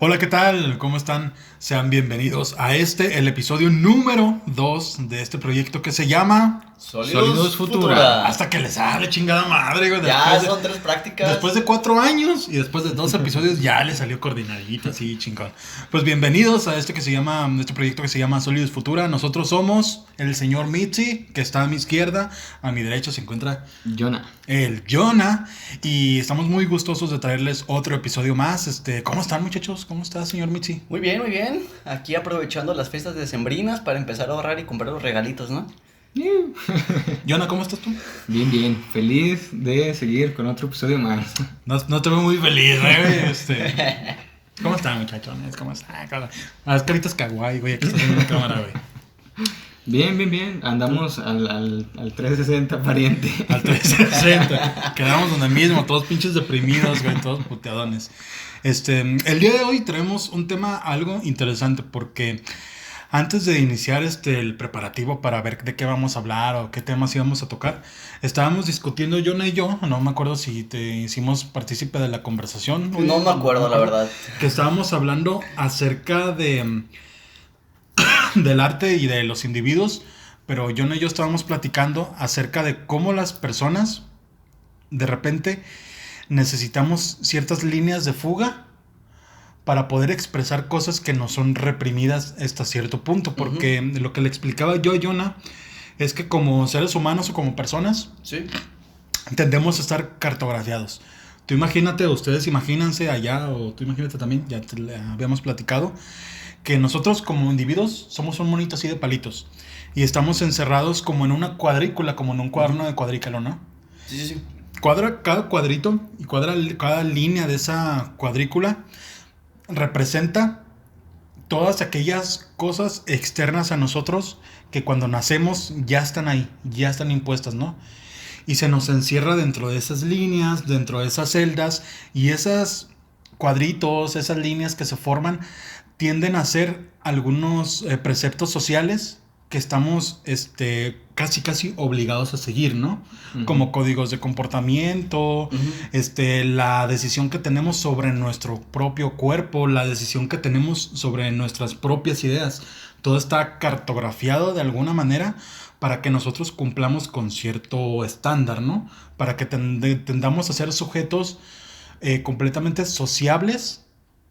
Hola, ¿qué tal? ¿Cómo están? Sean bienvenidos a el episodio número 2 de este proyecto que se llama Sólidos Futura. Hasta que les sale chingada madre, güey. Ya son 3 prácticas. Después de 4 años y después de 2 episodios ya le salió coordinadito, así chingón. Pues bienvenidos a este proyecto que se llama Sólidos Futura. Nosotros somos el señor Mitzi, que está a mi izquierda. A mi derecha se encuentra el Jonah. Y estamos muy gustosos de traerles otro episodio más. ¿Cómo están, muchachos? ¿Cómo está, señor Mitzi? Muy bien, muy bien. Aquí aprovechando las fiestas decembrinas para empezar a ahorrar y comprar los regalitos, ¿no? Jonah, ¿cómo estás tú? Bien, bien. Feliz de seguir con otro episodio más. No te veo muy feliz, güey. ¿Cómo están, muchachones? ¿Cómo están? Las caritas kawaii, güey. Aquí estás en una cámara, güey. Bien, bien, bien. Andamos al 360 pariente. Al 360. Quedamos donde mismo, todos pinches deprimidos, güey, todos puteadones. El día de hoy traemos un tema algo interesante porque antes de iniciar el preparativo para ver de qué vamos a hablar o qué temas íbamos a tocar, estábamos discutiendo Jonah y yo, no me acuerdo si te hicimos partícipe de la conversación. No me acuerdo, la verdad. Que estábamos hablando acerca del arte y de los individuos, pero Jonah y yo estábamos platicando acerca de cómo las personas de repente necesitamos ciertas líneas de fuga para poder expresar cosas que no son reprimidas hasta cierto punto, porque lo que le explicaba yo a Jonah es que como seres humanos o como personas, sí, tendemos a estar cartografiados. Tú imagínate, ustedes imagínense allá, o tú imagínate también, ya te habíamos platicado, que nosotros como individuos somos un monito así de palitos y estamos encerrados como en una cuadrícula, como en un cuaderno de cuadrícalo, ¿no? Sí. Cada cuadrito y cada línea de esa cuadrícula representa todas aquellas cosas externas a nosotros que cuando nacemos ya están ahí, ya están impuestas, ¿no? Y se nos encierra dentro de esas líneas, dentro de esas celdas, y esos cuadritos, esas líneas que se forman, tienden a ser algunos preceptos sociales que estamos casi obligados a seguir, ¿no? Uh-huh. Como códigos de comportamiento, uh-huh. La decisión que tenemos sobre nuestro propio cuerpo, la decisión que tenemos sobre nuestras propias ideas. Todo está cartografiado de alguna manera para que nosotros cumplamos con cierto estándar, ¿no? Para que tendamos a ser sujetos completamente sociables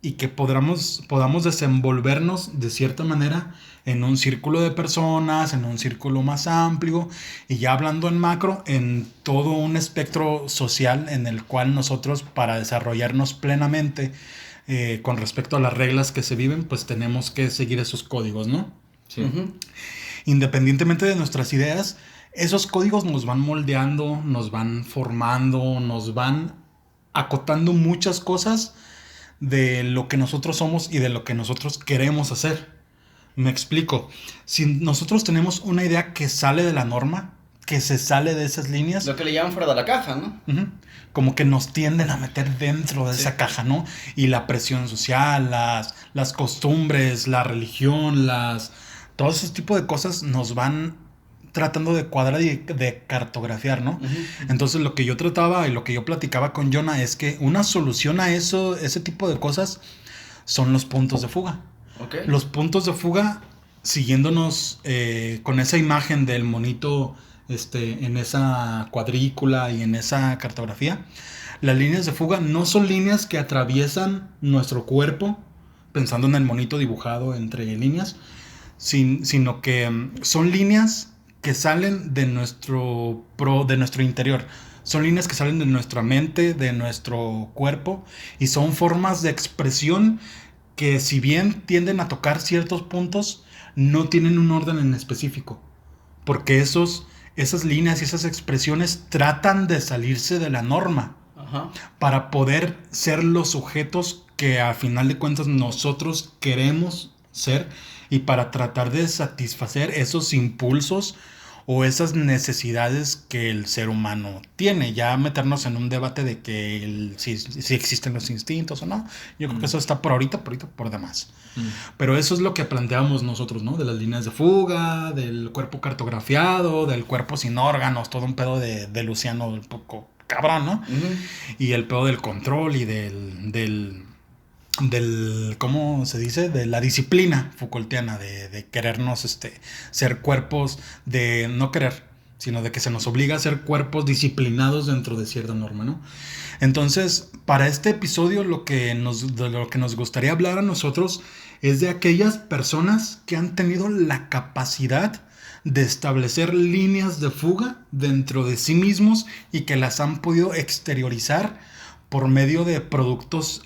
y que podamos desenvolvernos de cierta manera en un círculo de personas, en un círculo más amplio, y ya hablando en macro, en todo un espectro social en el cual nosotros, para desarrollarnos plenamente con respecto a las reglas que se viven, pues tenemos que seguir esos códigos, ¿no? Sí. Uh-huh. Independientemente de nuestras ideas, esos códigos nos van moldeando, nos van formando, nos van acotando muchas cosas de lo que nosotros somos y de lo que nosotros queremos hacer. Me explico. Si nosotros tenemos una idea que sale de la norma, que se sale de esas líneas, lo que le llaman fuera de la caja, ¿no? Uh-huh, como que nos tienden a meter dentro de esa caja, ¿no? Y la presión social, las costumbres, la religión, todo ese tipo de cosas nos van tratando de cuadrar y de cartografiar, ¿no? Uh-huh. Entonces lo que yo trataba y lo que yo platicaba con Jonah es que una solución a ese tipo de cosas son los puntos de fuga. Okay. Los puntos de fuga, siguiéndonos con esa imagen del monito en esa cuadrícula y en esa cartografía, las líneas de fuga no son líneas que atraviesan nuestro cuerpo, pensando en el monito dibujado entre líneas, sino que son líneas que salen de nuestro interior. Son líneas que salen de nuestra mente, de nuestro cuerpo, y son formas de expresión que, si bien tienden a tocar ciertos puntos, no tienen un orden en específico. Porque esas líneas y esas expresiones tratan de salirse de la norma. Ajá. Para poder ser los sujetos que a final de cuentas nosotros queremos ser, y para tratar de satisfacer esos impulsos o esas necesidades que el ser humano tiene. Ya meternos en un debate de que si existen los instintos o no, yo creo que eso está por demás. Pero eso es lo que planteamos nosotros, ¿no? De las líneas de fuga, del cuerpo cartografiado, del cuerpo sin órganos, todo un pedo de Luciano un poco cabrón, ¿no? Uh-huh. Y el pedo del control y del ¿cómo se dice? De la disciplina Foucaultiana, de querernos ser cuerpos, de no querer, sino de que se nos obliga a ser cuerpos disciplinados dentro de cierta norma, ¿no? Entonces, para este episodio de lo que nos gustaría hablar a nosotros es de aquellas personas que han tenido la capacidad de establecer líneas de fuga dentro de sí mismos y que las han podido exteriorizar por medio de productos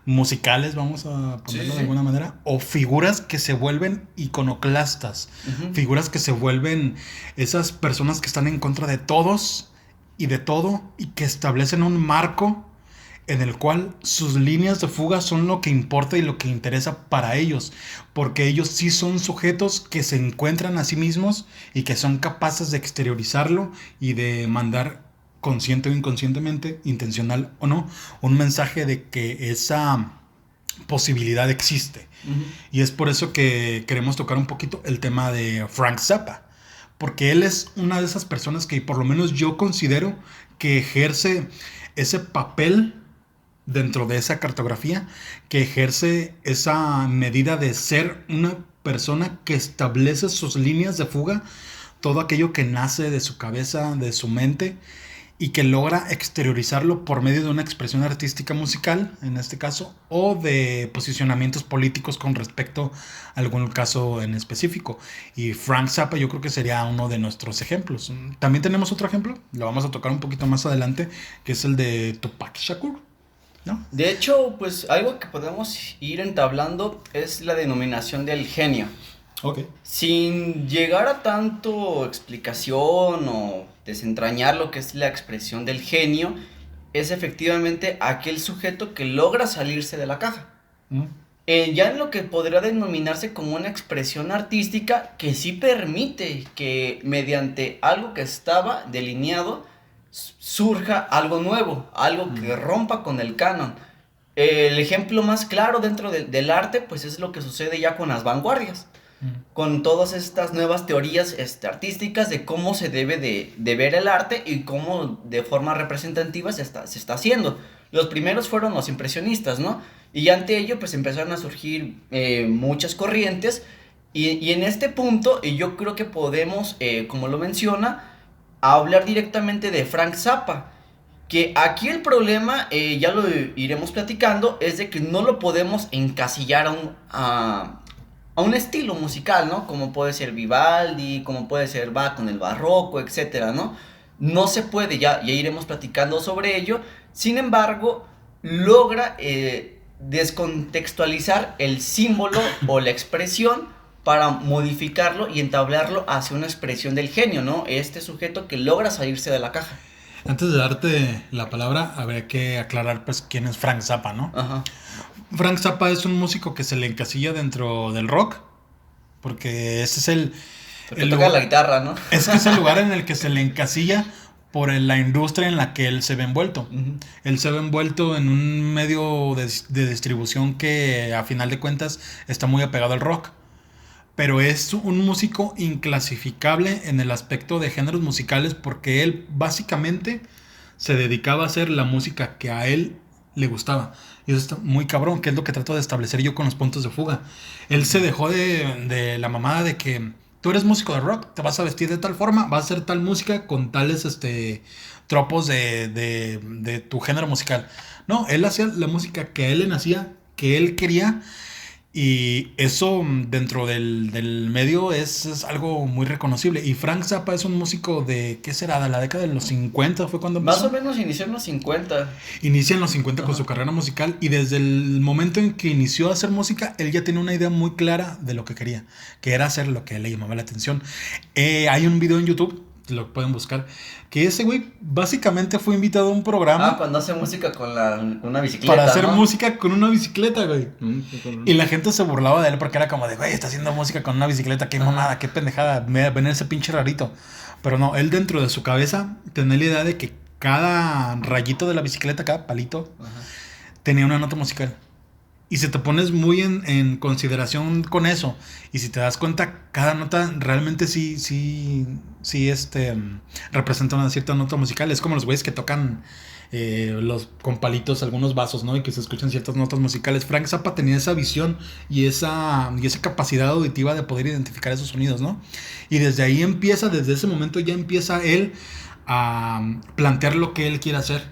musicales, vamos a ponerlo de alguna manera, o figuras que se vuelven iconoclastas, figuras que se vuelven esas personas que están en contra de todos y de todo y que establecen un marco en el cual sus líneas de fuga son lo que importa y lo que interesa para ellos, porque ellos sí son sujetos que se encuentran a sí mismos y que son capaces de exteriorizarlo y de mandar consciente o inconscientemente, intencional o no, un mensaje de que esa posibilidad existe. Y es por eso que queremos tocar un poquito el tema de Frank Zappa, porque él es una de esas personas que por lo menos yo considero que ejerce ese papel dentro de esa cartografía, que ejerce esa medida de ser una persona que establece sus líneas de fuga, todo aquello que nace de su cabeza, de su mente, y que logra exteriorizarlo por medio de una expresión artística musical, en este caso, o de posicionamientos políticos con respecto a algún caso en específico. Y Frank Zappa yo creo que sería uno de nuestros ejemplos. También tenemos otro ejemplo, lo vamos a tocar un poquito más adelante, que es el de Tupac Shakur, ¿no? De hecho, pues algo que podemos ir entablando es la denominación del genio. Okay. Sin llegar a tanto explicación o desentrañar lo que es la expresión del genio, es efectivamente aquel sujeto que logra salirse de la caja. Ya en lo que podría denominarse como una expresión artística que sí permite que mediante algo que estaba delineado surja algo nuevo, algo que rompa con el canon. El ejemplo más claro dentro del arte pues es lo que sucede ya con las vanguardias, con todas estas nuevas teorías artísticas de cómo se debe de ver el arte y cómo de forma representativa se está haciendo. Los primeros fueron los impresionistas, ¿no? Y ante ello pues empezaron a surgir muchas corrientes y en este punto yo creo que podemos, como lo menciona, hablar directamente de Frank Zappa. Que aquí el problema, ya lo iremos platicando, es de que no lo podemos encasillar a un estilo musical, ¿no? Como puede ser Vivaldi, como puede ser Bach con el barroco, etcétera, ¿no? No se puede, ya iremos platicando sobre ello. Sin embargo, logra descontextualizar el símbolo o la expresión para modificarlo y entablarlo hacia una expresión del genio, ¿no? Este sujeto que logra salirse de la caja. Antes de darte la palabra, habría que aclarar pues quién es Frank Zappa, ¿no? Ajá. Frank Zappa es un músico que se le encasilla dentro del rock, porque ese es el toca lugar, la guitarra, ¿no? es que es el lugar en el que se le encasilla por la industria en la que él se ve envuelto. Él se ve envuelto en un medio de distribución que a final de cuentas está muy apegado al rock. Pero es un músico inclasificable en el aspecto de géneros musicales porque él básicamente se dedicaba a hacer la música que a él le gustaba. Y eso está muy cabrón, que es lo que trato de establecer yo con los puntos de fuga. Él se dejó de la mamada de que tú eres músico de rock, te vas a vestir de tal forma, vas a hacer tal música con tales tropos de tu género musical. No, él hacía la música que a él le nacía, que él quería. Y eso dentro del medio es algo muy reconocible. Y Frank Zappa es un músico de, ¿qué será? De la década de los 50 fue cuando empezó. Más o menos inició en los 50. Inicia en los 50 con su carrera musical y desde el momento en que inició a hacer música, él ya tenía una idea muy clara de lo que quería, que era hacer lo que a él le llamaba la atención. Hay un video en YouTube, lo pueden buscar, que ese güey básicamente fue invitado a un programa. Cuando hace música con una bicicleta, para hacer ¿no? música con una bicicleta, güey. Y la gente se burlaba de él porque era como de, güey, está haciendo música con una bicicleta, qué mamada, qué pendejada, ven ese pinche rarito. Pero no, él dentro de su cabeza tenía la idea de que cada rayito de la bicicleta, cada palito, tenía una nota musical. Y si te pones muy en consideración con eso, y si te das cuenta, cada nota realmente sí representa una cierta nota musical. Es como los güeyes que tocan con palitos algunos vasos, ¿no? Y que se escuchan ciertas notas musicales. Frank Zappa tenía esa visión y esa capacidad auditiva de poder identificar esos sonidos, ¿no? Y desde ese momento ya empieza él a plantear lo que él quiere hacer,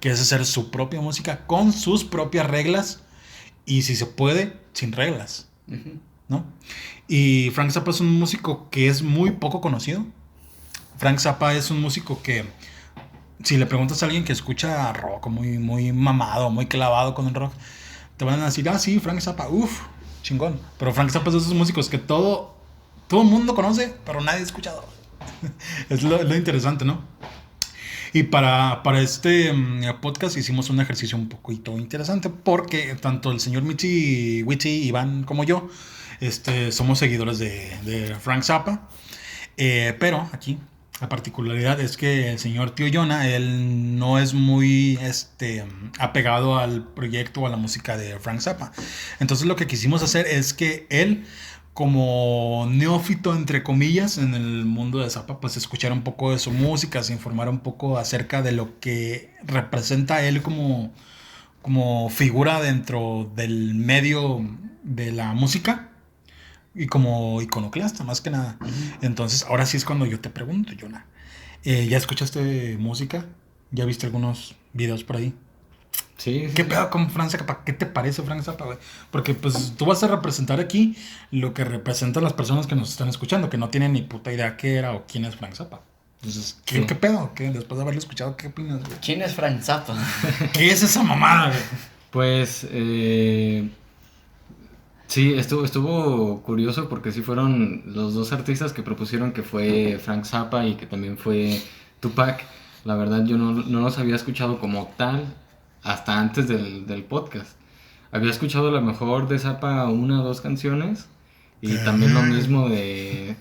que es hacer su propia música con sus propias reglas y, si se puede, sin reglas, ¿no? Y Frank Zappa es un músico que es muy poco conocido. Frank Zappa es un músico que, si le preguntas a alguien que escucha rock muy, muy mamado, muy clavado con el rock, te van a decir, sí, Frank Zappa, chingón. Pero Frank Zappa es de esos músicos que todo el mundo conoce, pero nadie ha escuchado. Es lo interesante, ¿no? Y para este podcast hicimos un ejercicio un poquito interesante, porque tanto el señor Michi, Wichi, Iván como yo somos seguidores de Frank Zappa. Pero aquí la particularidad es que el señor Tío Jonah, él no es muy apegado al proyecto o a la música de Frank Zappa. Entonces lo que quisimos hacer es que él, como neófito entre comillas en el mundo de Zappa, pues escuchar un poco de su música, se informar un poco acerca de lo que representa él como figura dentro del medio de la música y como iconoclasta más que nada. Entonces ahora sí es cuando yo te pregunto, Jonah, ¿ya escuchaste música? ¿Ya viste algunos videos por ahí? Sí. ¿Qué pedo con Frank Zappa? ¿Qué te parece Frank Zappa, güey? Porque pues tú vas a representar aquí lo que representan las personas que nos están escuchando, que no tienen ni puta idea qué era o quién es Frank Zappa. Entonces, ¿qué pedo? Después de haberlo escuchado, ¿qué opinas, güey? ¿Quién es Frank Zappa? ¿Qué es esa mamada, güey? Pues, sí, estuvo curioso porque sí fueron los dos artistas que propusieron, que fue Frank Zappa y que también fue Tupac. La verdad yo no los había escuchado como tal hasta antes del podcast. Había escuchado a lo mejor de Zappa 1 o 2 canciones y también lo mismo de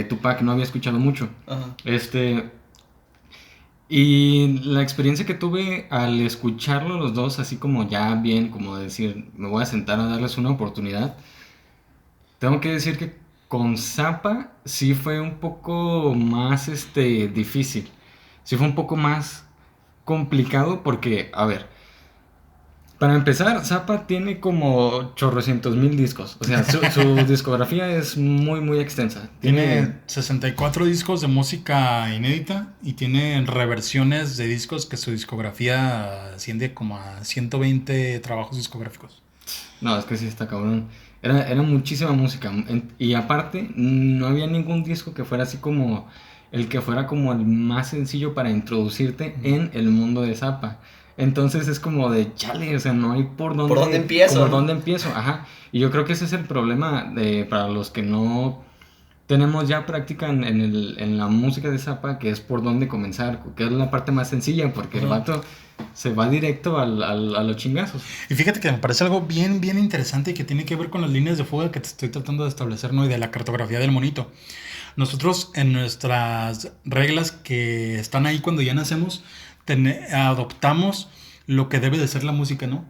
Tupac, no había escuchado mucho. Ajá. Y la experiencia que tuve al escucharlo los dos, así como ya bien, como decir, me voy a sentar a darles una oportunidad, tengo que decir que con Zappa sí fue un poco más difícil. Sí fue un poco más complicado porque, a ver, para empezar, Zappa tiene como chorrocientos mil discos. O sea, su discografía es muy, muy extensa. Tiene 64 discos de música inédita y tiene reversiones de discos que su discografía asciende como a 120 trabajos discográficos. No, es que sí está cabrón. Era muchísima música. Y aparte, no había ningún disco que fuera así como el que fuera como el más sencillo para introducirte en el mundo de Zappa. Entonces es como de chale, o sea, no hay por dónde empiezo. ¿Por dónde empiezo? Ajá. Y yo creo que ese es el problema para los que no tenemos ya práctica en la música de Zappa, que es por dónde comenzar, que es la parte más sencilla, porque el vato se va directo a los chingazos. Y fíjate que me parece algo bien, bien interesante y que tiene que ver con las líneas de fuga que te estoy tratando de establecer, ¿no? Y de la cartografía del monito. Nosotros, en nuestras reglas que están ahí cuando ya nacemos, adoptamos lo que debe de ser la música, ¿no?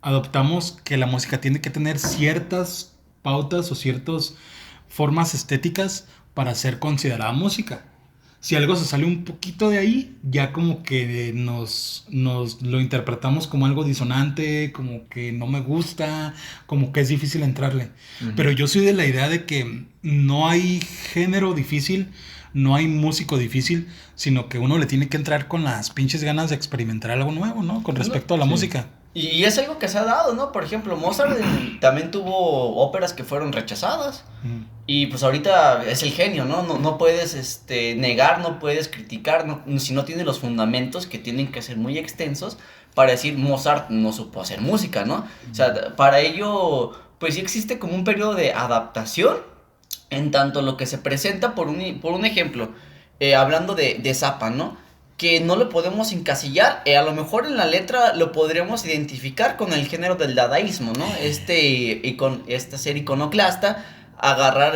Adoptamos que la música tiene que tener ciertas pautas o ciertas formas estéticas para ser considerada música. Si algo se sale un poquito de ahí, ya como que nos lo interpretamos como algo disonante, como que no me gusta, como que es difícil entrarle. Pero yo soy de la idea de que no hay género difícil, no hay músico difícil, sino que uno le tiene que entrar con las pinches ganas de experimentar algo nuevo, ¿no? Con respecto a la música. Y es algo que se ha dado, ¿no? Por ejemplo, Mozart también tuvo óperas que fueron rechazadas. Y pues ahorita es el genio, ¿no? No puedes negar, no puedes criticar, si no tiene los fundamentos que tienen que ser muy extensos para decir Mozart no supo hacer música, ¿no? O sea, para ello, pues sí existe como un periodo de adaptación en tanto lo que se presenta, por un ejemplo, hablando de Zappa, ¿no? Que no lo podemos encasillar, a lo mejor en la letra lo podríamos identificar con el género del dadaísmo, ¿no? Ser iconoclasta, agarrar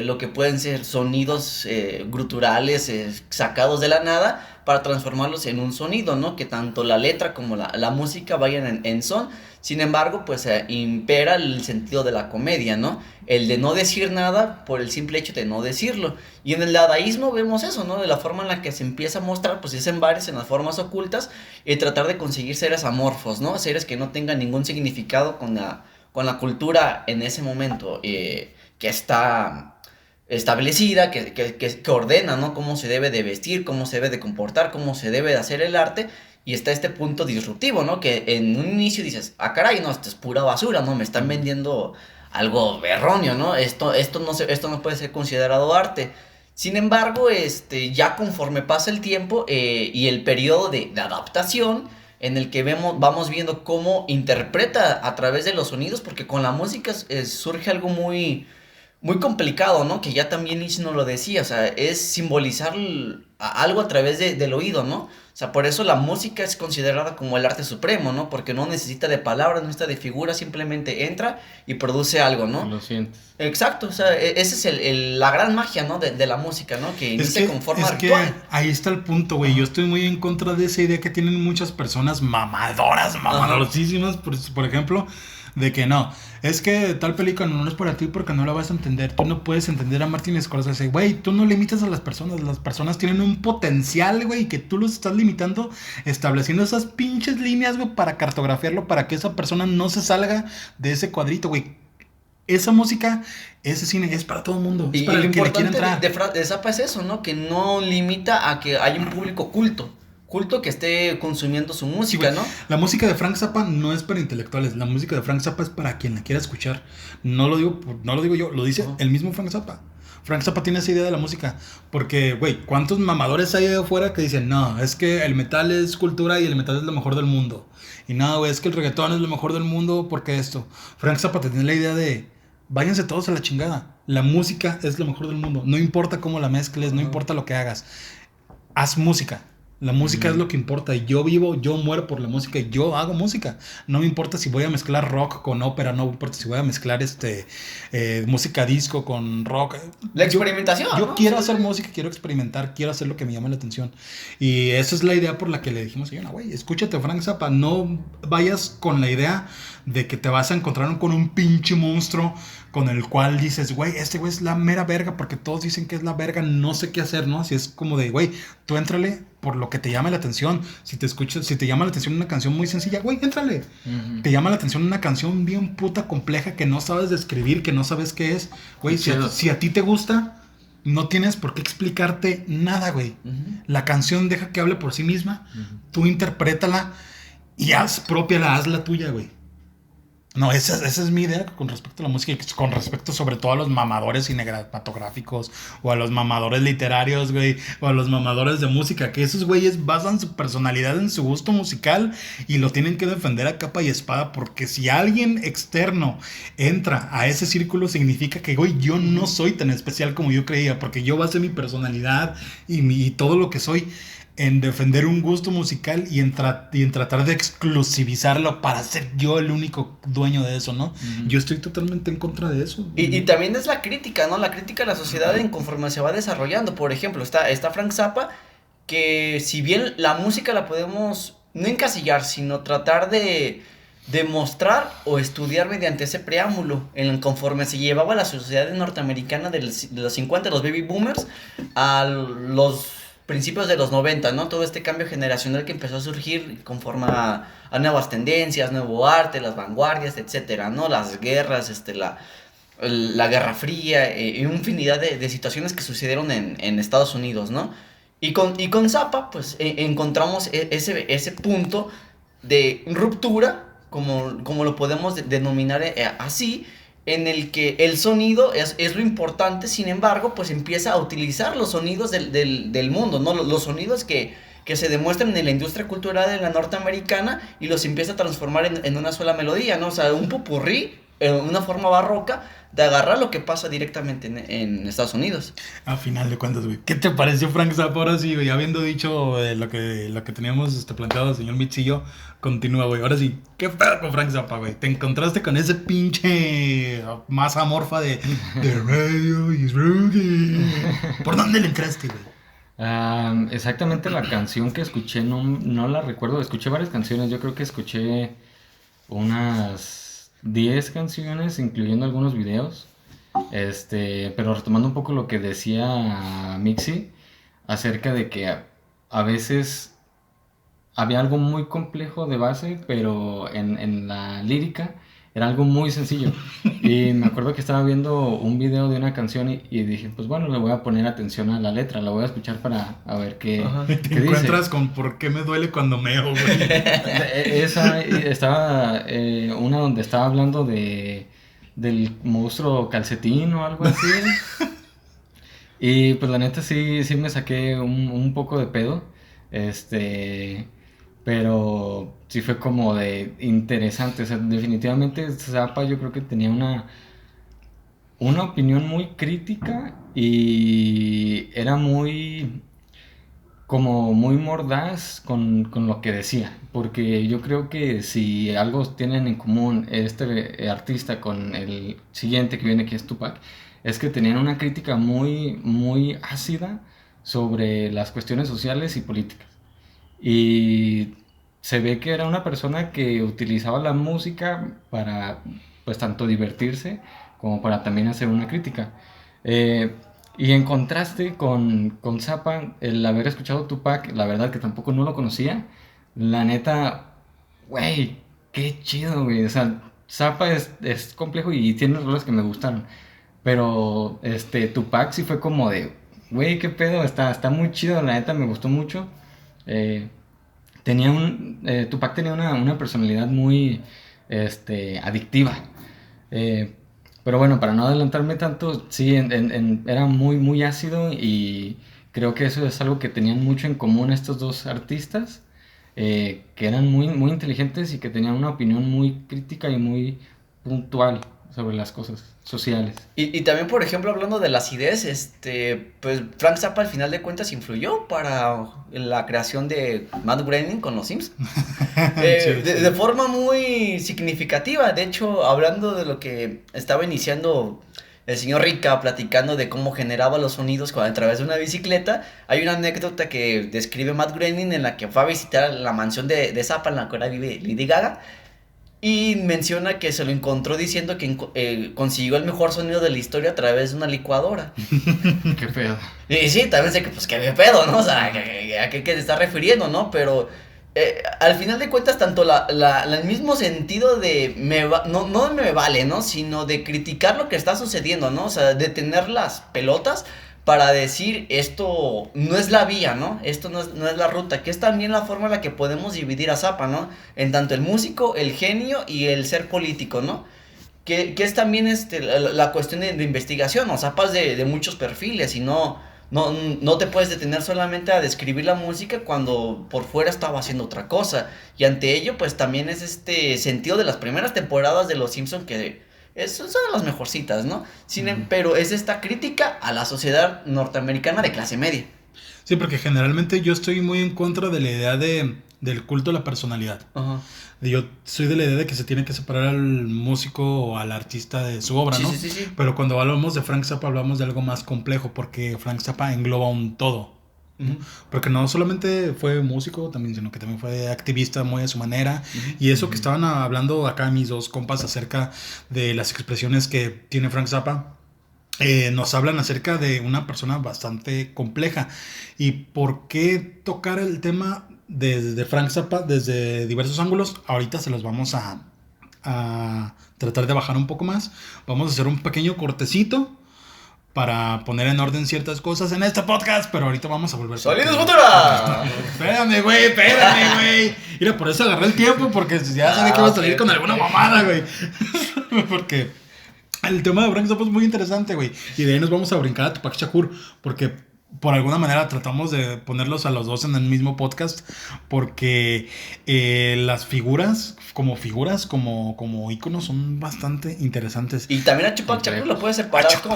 lo que pueden ser sonidos guturales sacados de la nada para transformarlos en un sonido, ¿no? Que tanto la letra como la música vayan en son, Sin embargo, pues impera el sentido de la comedia, ¿no? El de no decir nada por el simple hecho de no decirlo. Y en el dadaísmo vemos eso, ¿no? De la forma en la que se empieza a mostrar, pues es en bares, en las formas ocultas, y tratar de conseguir seres amorfos, ¿no? Seres que no tengan ningún significado con la cultura en ese momento, que está establecida, que ordena, ¿no? Cómo se debe de vestir, cómo se debe de comportar, cómo se debe de hacer el arte. Y está este punto disruptivo, ¿no? Que en un inicio dices, ah, caray, no, esto es pura basura, ¿no? Me están vendiendo algo erróneo, ¿no? Esto no puede ser considerado arte. Sin embargo, ya conforme pasa el tiempo y el periodo de adaptación, en el que vamos viendo cómo interpreta a través de los sonidos, porque con la música surge algo muy, muy complicado, ¿no? Que ya también Nietzsche nos lo decía, o sea, es simbolizar algo a través del oído, ¿no? O sea, por eso la música es considerada como el arte supremo, ¿no? Porque no necesita de palabras, no necesita de figuras, simplemente entra y produce algo, ¿no? Lo sientes. Exacto, o sea, esa es la gran magia, ¿no? De la música, ¿no? Que inicia con forma ritual. Ahí está el punto, güey. Yo estoy muy en contra de esa idea que tienen muchas personas mamadorosísimas, por ejemplo, de que no, es que tal película no es para ti porque no la vas a entender. Tú no puedes entender a Martin Scorsese, güey. Tú no limitas a las personas tienen un potencial, güey, que tú los estás limitando, estableciendo esas pinches líneas, güey, para cartografiarlo, para que esa persona no se salga de ese cuadrito, güey. Esa música, ese cine es para todo el mundo, es para el que le quiera entrar. De Zappa es eso, ¿no? Que no limita a que haya un público culto que esté consumiendo su música, sí, ¿no? La música de Frank Zappa no es para intelectuales, la música de Frank Zappa es para quien la quiera escuchar. No lo digo yo, lo dice el mismo Frank Zappa. Frank Zappa tiene esa idea de la música, porque, güey, ¿cuántos mamadores hay de afuera que dicen, no, es que el metal es cultura y el metal es lo mejor del mundo? Y no, güey, es que el reggaetón es lo mejor del mundo porque esto. Frank Zappa tiene la idea de, váyanse todos a la chingada. La música es lo mejor del mundo. No importa cómo la mezcles, no importa lo que hagas. Haz música. La música es lo que importa. Yo muero por la música y yo hago música. No me importa si voy a mezclar rock con ópera, no me importa si voy a mezclar música disco con rock. La experimentación. Yo ¿no? quiero hacer música, quiero experimentar, quiero hacer lo que me llame la atención. Y esa es la idea por la que le dijimos a Yona, güey, escúchate Frank Zappa, no vayas con la idea de que te vas a encontrar con un pinche monstruo con el cual dices, güey, este güey es la mera verga porque todos dicen que es la verga, no sé qué hacer, ¿no? Así es como de, güey, tú éntrale por lo que te llama la atención. Si te llama la atención una canción muy sencilla, güey, éntrale. Uh-huh. Te llama la atención una canción bien puta compleja que no sabes describir, que no sabes qué es, güey, si a ti te gusta, no tienes por qué explicarte nada, güey. Uh-huh. La canción deja que hable por sí misma, uh-huh. Tú interprétala y hazla tuya, güey. No, esa es mi idea con respecto a la música y con respecto sobre todo a los mamadores cinematográficos o a los mamadores literarios, güey, o a los mamadores de música, que esos güeyes basan su personalidad en su gusto musical y lo tienen que defender a capa y espada, porque si alguien externo entra a ese círculo significa que, güey, yo no soy tan especial como yo creía, porque yo basé mi personalidad y todo lo que soy en defender un gusto musical y en tratar de exclusivizarlo para ser yo el único dueño de eso, ¿no? Uh-huh. Yo estoy totalmente en contra de eso. Y también es la crítica, ¿no? La crítica a la sociedad en conforme se va desarrollando. Por ejemplo, está Frank Zappa, que si bien la música la podemos no encasillar, sino tratar de demostrar o estudiar mediante ese preámbulo, en conforme se llevaba la sociedad norteamericana de los 50, los baby boomers, a los principios de los 90, ¿no? Todo este cambio generacional que empezó a surgir conforme a nuevas tendencias, nuevo arte, las vanguardias, etcétera, ¿no? Las guerras, la Guerra Fría, y una infinidad de situaciones que sucedieron en Estados Unidos, ¿no? Y con Zappa, pues, encontramos ese punto de ruptura, como lo podemos denominar así, en el que el sonido es lo importante. Sin embargo, pues empieza a utilizar los sonidos del mundo, ¿no? Los sonidos que se demuestran en la industria cultural de la norteamericana, y los empieza a transformar en una sola melodía, ¿no? O sea, un popurrí, una forma barroca de agarrar lo que pasa directamente en Estados Unidos. A final de cuentas, güey, ¿qué te pareció Frank Zappa ahora sí, güey? Habiendo dicho lo que teníamos planteado el señor Mitch y yo, continúa, güey. Ahora sí, ¿qué pedo con Frank Zappa, güey? ¿Te encontraste con ese pinche masa amorfa de radio is rookie? ¿Por dónde le entraste, güey? Exactamente la canción que escuché, no la recuerdo. Escuché varias canciones, yo creo que escuché unas 10 canciones, incluyendo algunos videos. Pero retomando un poco lo que decía Mixi acerca de que a veces había algo muy complejo de base, pero en la lírica era algo muy sencillo. Y me acuerdo que estaba viendo un video de una canción y dije, pues bueno, le voy a poner atención a la letra, la voy a escuchar para a ver qué, Te qué dice. encuentras con ¿por qué me duele cuando meo, güey? Esa estaba una donde estaba hablando del monstruo calcetín o algo así. Y pues la neta sí me saqué un poco de pedo. Pero sí fue como de interesante. O sea, definitivamente Zappa yo creo que tenía una opinión muy crítica y era como muy mordaz con lo que decía, porque yo creo que si algo tienen en común este artista con el siguiente que viene, que es Tupac, es que tenían una crítica muy, muy ácida sobre las cuestiones sociales y políticas. Y se ve que era una persona que utilizaba la música para, pues, tanto divertirse como para también hacer una crítica. Eh, y en contraste con Zappa, el haber escuchado Tupac, la verdad que tampoco no lo conocía. La neta, güey, qué chido, güey. O sea, Zappa es complejo y tiene roles que me gustaron. Pero Tupac sí fue como de, güey, qué pedo, está muy chido, la neta me gustó mucho. Eh, Tupac tenía una personalidad muy adictiva. Eh, pero bueno, para no adelantarme tanto, sí, era muy, muy ácido y creo que eso es algo que tenían mucho en común estos dos artistas, que eran muy, muy inteligentes y que tenían una opinión muy crítica y muy puntual sobre las cosas sociales. Y también, por ejemplo, hablando de la acidez, pues Frank Zappa al final de cuentas influyó para la creación de Matt Groening con los Simpsons. De forma muy significativa. De hecho, hablando de lo que estaba iniciando el señor Rica, platicando de cómo generaba los sonidos a través de una bicicleta, hay una anécdota que describe Matt Groening en la que fue a visitar la mansión de Zappa, en la que ahora vive Lady Gaga. Y menciona que se lo encontró diciendo que consiguió el mejor sonido de la historia a través de una licuadora. Qué pedo. Y sí, también sé que pues qué pedo, ¿no? O sea, ¿a qué te está refiriendo, no? Pero al final de cuentas, tanto el mismo sentido de no me vale, ¿no? Sino de criticar lo que está sucediendo, ¿no? O sea, de tener las pelotas para decir esto no es la vía, ¿no? Esto no es la ruta, que es también la forma en la que podemos dividir a Zappa, ¿no? En tanto el músico, el genio y el ser político, ¿no? Que es también la cuestión de investigación, o Zappa es de muchos perfiles y no te puedes detener solamente a describir la música cuando por fuera estaba haciendo otra cosa. Y ante ello, pues también es este sentido de las primeras temporadas de Los Simpson que son de las mejorcitas, ¿no? Pero es esta crítica a la sociedad norteamericana de clase media. Sí, porque generalmente yo estoy muy en contra de la idea del culto a la personalidad. Ajá. Yo soy de la idea de que se tiene que separar al músico o al artista de su obra, ¿no? Sí. Pero cuando hablamos de Frank Zappa hablamos de algo más complejo, porque Frank Zappa engloba un todo. Uh-huh. Porque no solamente fue músico, sino que también fue activista muy a su manera. Uh-huh. Y eso que estaban hablando acá mis dos compas acerca de las expresiones que tiene Frank Zappa, nos hablan acerca de una persona bastante compleja. ¿Y por qué tocar el tema de Frank Zappa desde diversos ángulos? Ahorita se los vamos a tratar de bajar un poco más. Vamos a hacer un pequeño cortecito para poner en orden ciertas cosas en este podcast, pero ahorita vamos a volver. ¡Sonidos Futura! Espérame, güey. Mira, por eso agarré el tiempo, porque ya sabía que iba a salir con alguna mamada, güey. Porque el tema de Frank Zappa es muy interesante, güey. Y de ahí nos vamos a brincar a Tupac Shakur, porque por alguna manera tratamos de ponerlos a los dos en el mismo podcast, porque las figuras como íconos son bastante interesantes. Y también a Tupac Shakur lo puedes separar como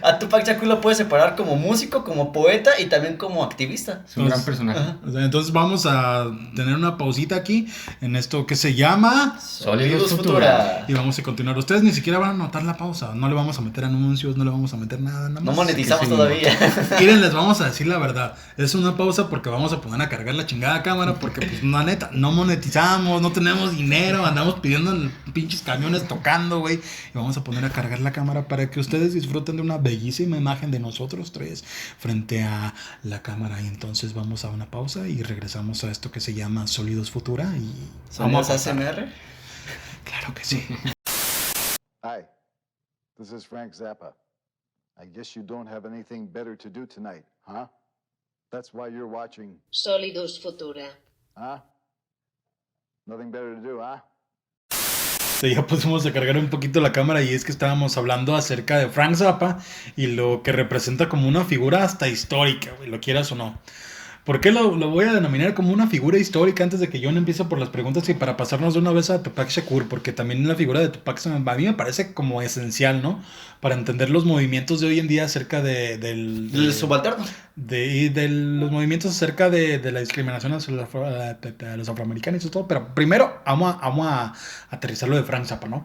a Tupac Shakur lo puedes separar como músico, como poeta y también como activista. Es un gran personaje. Entonces vamos a tener una pausita aquí en esto que se llama Sonidos Futura. Y vamos a continuar. Ustedes ni siquiera van a notar la pausa. No le vamos a meter anuncios, no le vamos a meter nada más. No monetizamos todavía. Miren, les vamos a decir la verdad. Es una pausa porque vamos a poner a cargar la chingada cámara. Porque, pues, la neta, no monetizamos, no tenemos dinero. Andamos pidiendo en pinches camiones tocando, güey. Y vamos a poner a cargar la cámara para que ustedes disfruten de una bellísima imagen de nosotros tres frente a la cámara. Y entonces vamos a una pausa y regresamos a esto que se llama Sólidos Futura. Y ¿Sonidos ASMR? Claro que sí. Hi, this is Frank Zappa. I guess you don't have anything better to do tonight, huh? That's why you're watching. Sólidos Futura. Huh? Nothing better to do, huh? Sí, ya pusimos a cargar un poquito la cámara y es que estábamos hablando acerca de Frank Zappa y lo que representa como una figura hasta histórica, güey, lo quieras o no. ¿Por qué lo voy a denominar como una figura histórica antes de que John empiece por las preguntas y para pasarnos de una vez a Tupac Shakur? Porque también la figura de Tupac a mí me parece como esencial, ¿no? Para entender los movimientos de hoy en día acerca ¿Del subalterno? de los movimientos acerca de la discriminación hacia los afroamericanos y todo. Pero primero vamos a aterrizar lo de Frank Zappa, ¿no?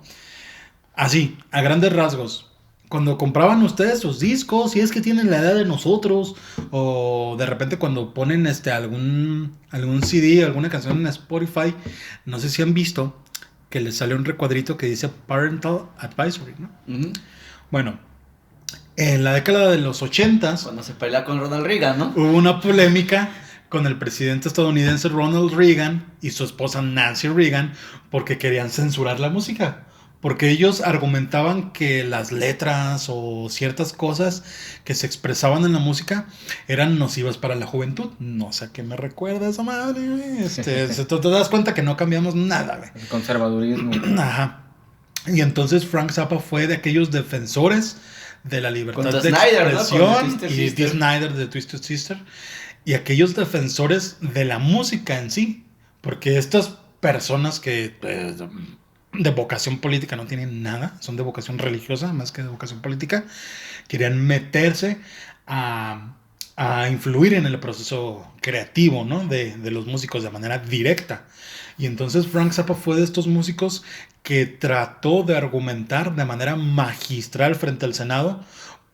Así, a grandes rasgos. Cuando compraban ustedes sus discos, si es que tienen la edad de nosotros, o de repente cuando ponen algún CD, alguna canción en Spotify, no sé si han visto que les sale un recuadrito que dice Parental Advisory, ¿no? Uh-huh. Bueno, en la década de los 80s Cuando se pelea con Ronald Reagan, ¿no? hubo una polémica con el presidente estadounidense Ronald Reagan y su esposa Nancy Reagan porque querían censurar la música. Porque ellos argumentaban que las letras o ciertas cosas que se expresaban en la música eran nocivas para la juventud. No sé a qué me recuerda esa madre, güey. Te das cuenta que no cambiamos nada, güey. El conservadurismo. Ajá. Y entonces Frank Zappa fue de aquellos defensores de la libertad Contra de Snyder, ¿no? expresión, Con Twisted y Sister. Dee Snider de Twisted Sister, y aquellos defensores de la música en sí. Porque estas personas que de vocación política no tienen nada, son de vocación religiosa más que de vocación política, querían meterse a influir en el proceso creativo, ¿no? de los músicos de manera directa. Y entonces Frank Zappa fue de estos músicos que trató de argumentar de manera magistral frente al Senado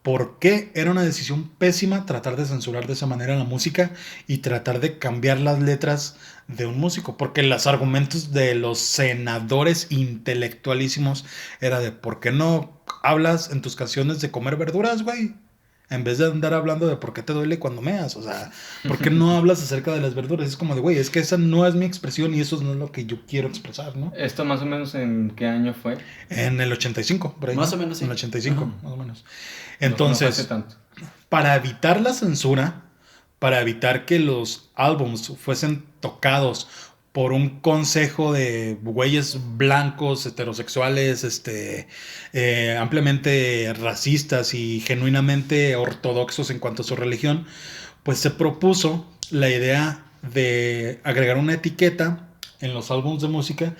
por qué era una decisión pésima tratar de censurar de esa manera la música y tratar de cambiar las letras de un músico. Porque los argumentos de los senadores intelectualísimos era de ¿por qué no hablas en tus canciones de comer verduras, güey? En vez de andar hablando de por qué te duele cuando meas. O sea, ¿por qué no hablas acerca de las verduras? Es como de, güey, es que esa no es mi expresión y eso no es lo que yo quiero expresar, ¿no? ¿Esto más o menos en qué año fue? En el 85, por ahí. Más ¿no? o menos, sí. En el 85, Ajá. más o menos. No Entonces, fue hace tanto. para evitar la censura, para evitar que los álbums fuesen tocados por un consejo de güeyes blancos, heterosexuales, ampliamente racistas y genuinamente ortodoxos en cuanto a su religión, pues se propuso la idea de agregar una etiqueta en los álbumes de música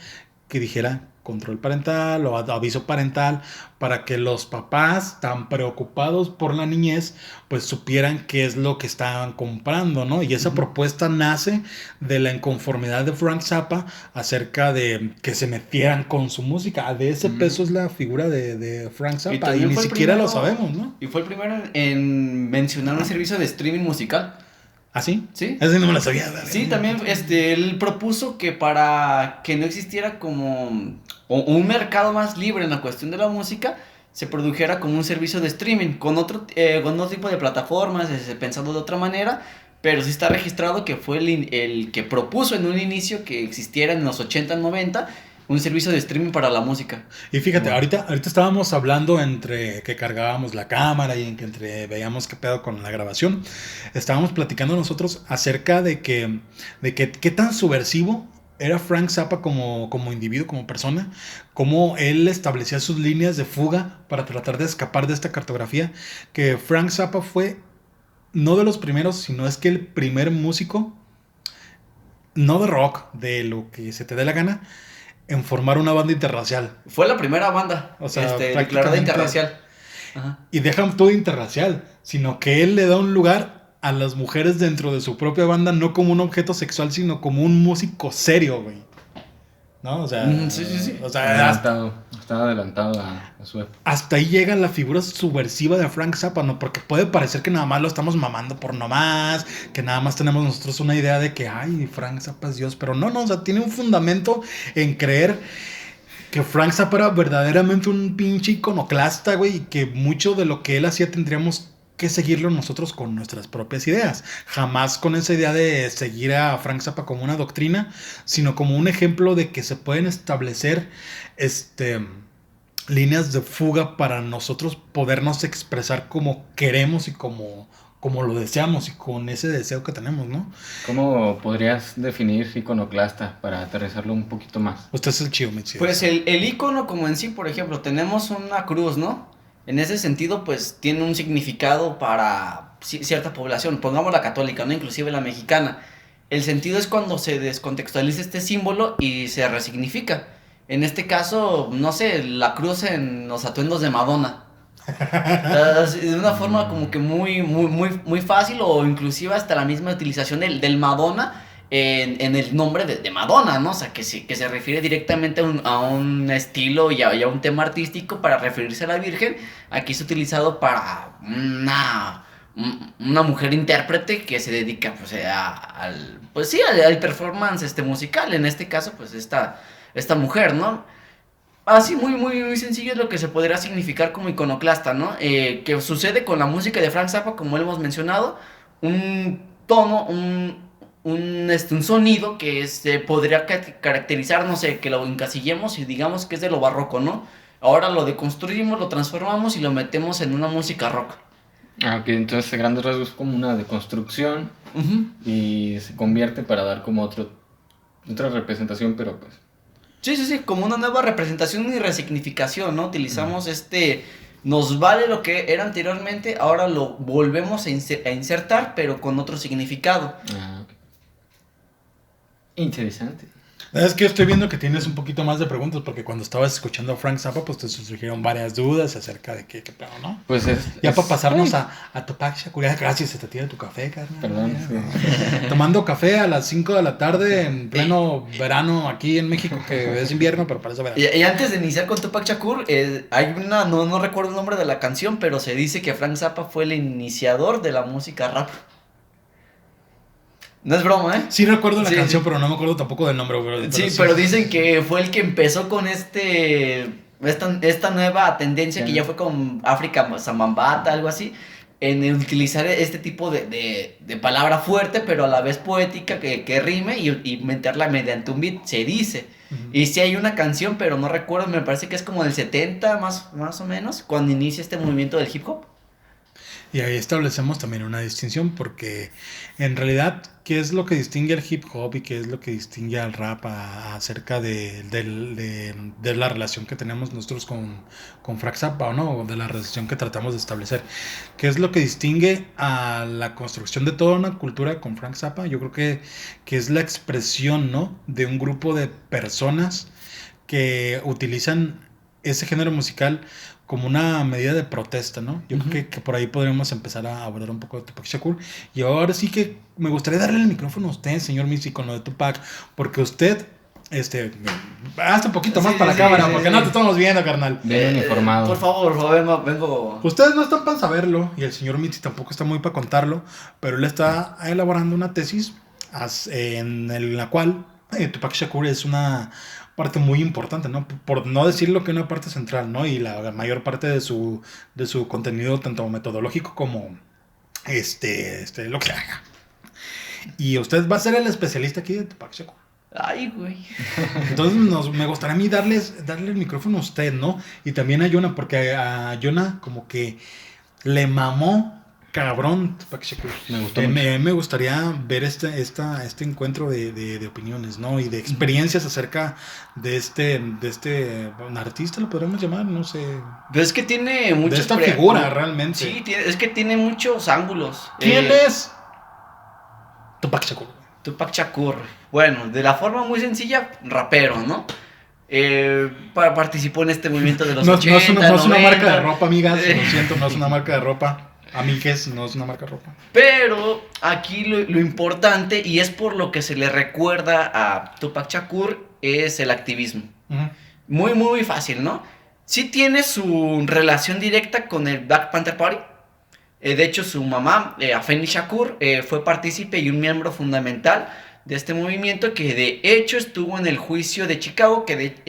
que dijera control parental o aviso parental, para que los papás tan preocupados por la niñez pues supieran qué es lo que estaban comprando, ¿no? Y esa propuesta nace de la inconformidad de Frank Zappa acerca de que se metieran con su música. De ese peso es la figura de Frank Zappa y también ni fue el siquiera lo primero- sabemos, ¿no? Y fue el primero en mencionar un servicio de streaming musical. ¿Ah, sí? Sí. Ese no me lo sabía. Sí, también él propuso que para que no existiera como un mercado más libre en la cuestión de la música, se produjera como un servicio de streaming con otro tipo de plataformas, pensado de otra manera, pero sí está registrado que fue el que propuso en un inicio que existiera en los 80, 90 un servicio de streaming para la música. Y fíjate, Bueno. ahorita estábamos hablando entre que cargábamos la cámara y en que entre veíamos qué pedo con la grabación. Estábamos platicando nosotros acerca de que qué tan subversivo era Frank Zappa como individuo, como persona, cómo él establecía sus líneas de fuga para tratar de escapar de esta cartografía, que Frank Zappa fue no de los primeros, sino es que el primer músico, no de rock, de lo que se te dé la gana, en formar una banda interracial. Fue la primera banda O sea, declarada prácticamente- interracial. Ajá. Y dejan todo interracial, sino que él le da un lugar a las mujeres dentro de su propia banda, no como un objeto sexual, sino como un músico serio, güey. ¿no? O sea, Sí. o sea, Estaba adelantado a su época. hasta ahí llega la figura subversiva de Frank Zappa, ¿no? Porque puede parecer que nada más lo estamos mamando por nomás, que nada más tenemos nosotros una idea de que, ay, Frank Zappa es Dios, pero no, o sea, tiene un fundamento en creer que Frank Zappa era verdaderamente un pinche iconoclasta, güey, y que mucho de lo que él hacía tendríamos que seguirlo nosotros con nuestras propias ideas. Jamás con esa idea de seguir a Frank Zappa como una doctrina, sino como un ejemplo de que se pueden establecer líneas de fuga para nosotros podernos expresar como queremos y como lo deseamos y con ese deseo que tenemos, ¿no? ¿Cómo podrías definir iconoclasta para aterrizarlo un poquito más? Usted es el chido, Mitzi. Pues el icono como en sí, por ejemplo, tenemos una cruz, ¿no? En ese sentido, pues tiene un significado para cierta población, pongamos la católica, ¿no? Inclusive la mexicana. El sentido es cuando se descontextualiza este símbolo y se resignifica. En este caso, no sé, la cruz en los atuendos de Madonna. De una forma como que muy fácil, o inclusive hasta la misma utilización del Madonna en el nombre de Madonna, ¿no? O sea, que se refiere directamente a un estilo y a un tema artístico para referirse a la Virgen. Aquí es utilizado para una mujer intérprete que se dedica pues al performance musical. En este caso, pues esta mujer, ¿no? Así muy sencillo es lo que se podría significar como iconoclasta, ¿no? Que sucede con la música de Frank Zappa, como hemos mencionado, un tono, un sonido que se podría caracterizar, no sé, que lo encasillemos y digamos que es de lo barroco, ¿no? Ahora lo deconstruimos, lo transformamos y lo metemos en una música rock. Ah, ok, entonces a grandes rasgos es como una deconstrucción y se convierte para dar como otra representación, pero pues... Sí, como una nueva representación y resignificación, ¿no? Utilizamos nos vale lo que era anteriormente, ahora lo volvemos a insertar, pero con otro significado. Ah, ok. Interesante. Es que yo estoy viendo que tienes un poquito más de preguntas, porque cuando estabas escuchando a Frank Zappa, pues te surgieron varias dudas acerca de qué pedo, ¿no? Pues Ya para pasarnos a Tupac Shakur. Gracias, se te tira tu café, carnal. Perdón, sí. Tomando café a las 5 de la tarde en pleno verano aquí en México, que es invierno, pero parece verano. Y antes de iniciar con Tupac Shakur, hay no recuerdo el nombre de la canción, pero se dice que Frank Zappa fue el iniciador de la música rap. No es broma, ¿eh? Sí recuerdo la Sí, canción, sí. pero no me acuerdo tampoco del nombre. Pero dicen que fue el que empezó con esta nueva tendencia que ya fue con África Samambata, algo así, en utilizar este tipo de palabra fuerte, pero a la vez poética, que rime y meterla mediante un beat, se dice. Y sí hay una canción, pero no recuerdo, me parece que es como del 70 más o menos, cuando inicia este movimiento del hip hop. Y ahí establecemos también una distinción, porque en realidad, ¿qué es lo que distingue al hip hop y qué es lo que distingue al rap acerca de la relación que tenemos nosotros con Frank Zappa, ¿no? O de la relación que tratamos de establecer? ¿Qué es lo que distingue a la construcción de toda una cultura con Frank Zappa? Yo creo que es la expresión, ¿no? De un grupo de personas que utilizan ese género musical como una medida de protesta, ¿no? Yo creo que por ahí podríamos empezar a abordar un poco de Tupac Shakur. Y ahora sí que me gustaría darle el micrófono a usted, señor Mitzi, con lo de Tupac, porque usted, hasta un poquito más para la cámara, porque no te estamos viendo, carnal. Bien informado. Por favor, vengo. Ustedes no están para saberlo, y el señor Mitzi tampoco está muy para contarlo, pero él está elaborando una tesis en la cual Tupac Shakur es una parte muy importante, ¿no? Por no decirlo que una parte central, ¿no? Y la mayor parte de su contenido, tanto metodológico como lo que haga. Y usted va a ser el especialista aquí de Tupac Shakur. Ay, güey. Entonces me gustaría a mí darle el micrófono a usted, ¿no? Y también a Jonah, porque a Jonah como que le mamó cabrón Tupac Shakur. Me gustó mucho. Me gustaría ver este encuentro de opiniones, ¿no? Y de experiencias acerca de un artista, lo podríamos llamar, no sé. Pero es que tiene muchos... De esta figura, realmente. Sí, es que tiene muchos ángulos. ¿Quién es Tupac Shakur? Tupac Shakur. Bueno, de la forma muy sencilla, rapero, ¿no? Participó en este movimiento de los 80, no es una 90. marca de ropa, amigas. Lo siento, no es una marca de ropa. Amigues, no es una marca de ropa. Pero aquí lo importante, y es por lo que se le recuerda a Tupac Shakur, es el activismo. Ujú. Muy, muy fácil, ¿no? Sí tiene su relación directa con el Black Panther Party. De hecho, su mamá, Afeni Shakur, fue partícipe y un miembro fundamental de este movimiento que de hecho estuvo en el juicio de Chicago,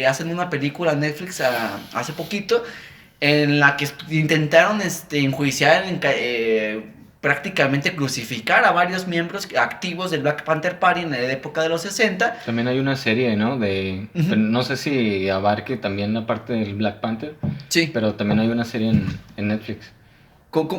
hacen una película en Netflix hace poquito, en la que intentaron enjuiciar, prácticamente crucificar a varios miembros activos del Black Panther Party en la época de los 60. También hay una serie, ¿no? Ujú. Pero no sé si abarque también la parte del Black Panther, Sí. pero también hay una serie en Netflix.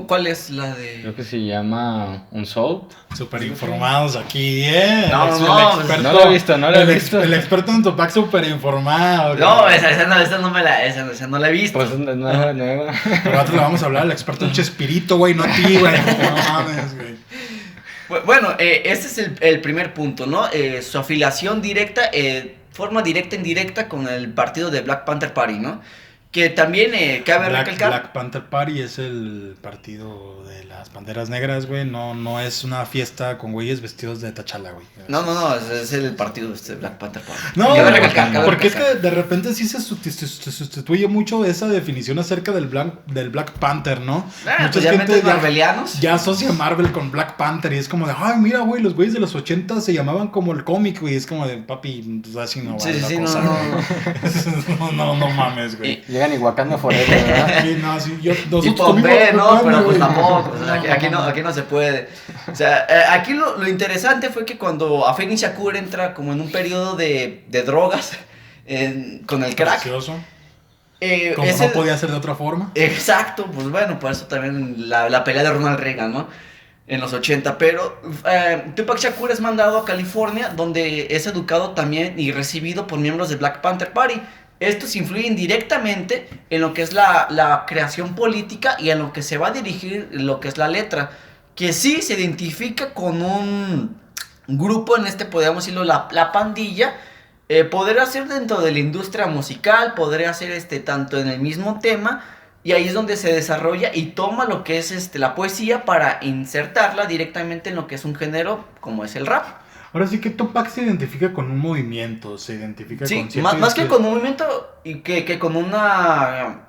¿Cuál es la de...? Creo que se llama Unsolved. Súper informados aquí, ¿eh? No, El no, experto- no lo he visto, no lo he el visto. El experto en Tupac súper informado. No, güey. esa no me la... Esa no la he visto. Pues es nueva, nueva. Pero nosotros le vamos a hablar al experto en Chespirito, güey, no a ti, güey. No mames, güey. Bueno, este es el primer punto, ¿no? Su afiliación directa, forma directa e indirecta con el partido de Black Panther Party, ¿no? Que también cabe recalcar... Black Panther Party es el partido de las banderas negras, güey. No es una fiesta con güeyes vestidos de T'Challa, güey. No, es el partido de Black Panther Party. No, Cabe recalcar, cabe porque es recalcar. que de repente sí se sustituye mucho esa definición acerca del Black Panther, ¿no? Pues ya metes marvelianos. ya asocia Marvel con Black Panther y es como de, ay, mira, güey, los güeyes de los 80 se llamaban como el cómic, güey. Es como de, papi, pues así no va Sí, la sí, cosa, no. güey. No mames, güey. Llegan y Wakanda Forever, ¿verdad? Sí, no, sí, yo, Y nosotros Pompey, comimos ¿no? Wakanda, Pero pues güey. tampoco. O sea, No, aquí no se puede. O sea, aquí lo interesante fue que cuando Afeni Shakur entra como en un periodo de drogas con el crack. Precioso. Como Como no podía ser de otra forma. Exacto, pues bueno, por eso también la pelea de Ronald Reagan, ¿no? En los 80, pero Tupac Shakur es mandado a California, donde es educado también y recibido por miembros de Black Panther Party. Estos influyen directamente en lo que es la creación política y en lo que se va a dirigir lo que es la letra, que sí se identifica con un grupo, podríamos decirlo, la pandilla. Podría ser dentro de la industria musical, podría ser tanto en el mismo tema, y ahí es donde se desarrolla y toma lo que es la poesía para insertarla directamente en lo que es un género como es el rap. Ahora sí que Tupac se identifica con un movimiento, se identifica Sí, con cierta más que con un movimiento y que con una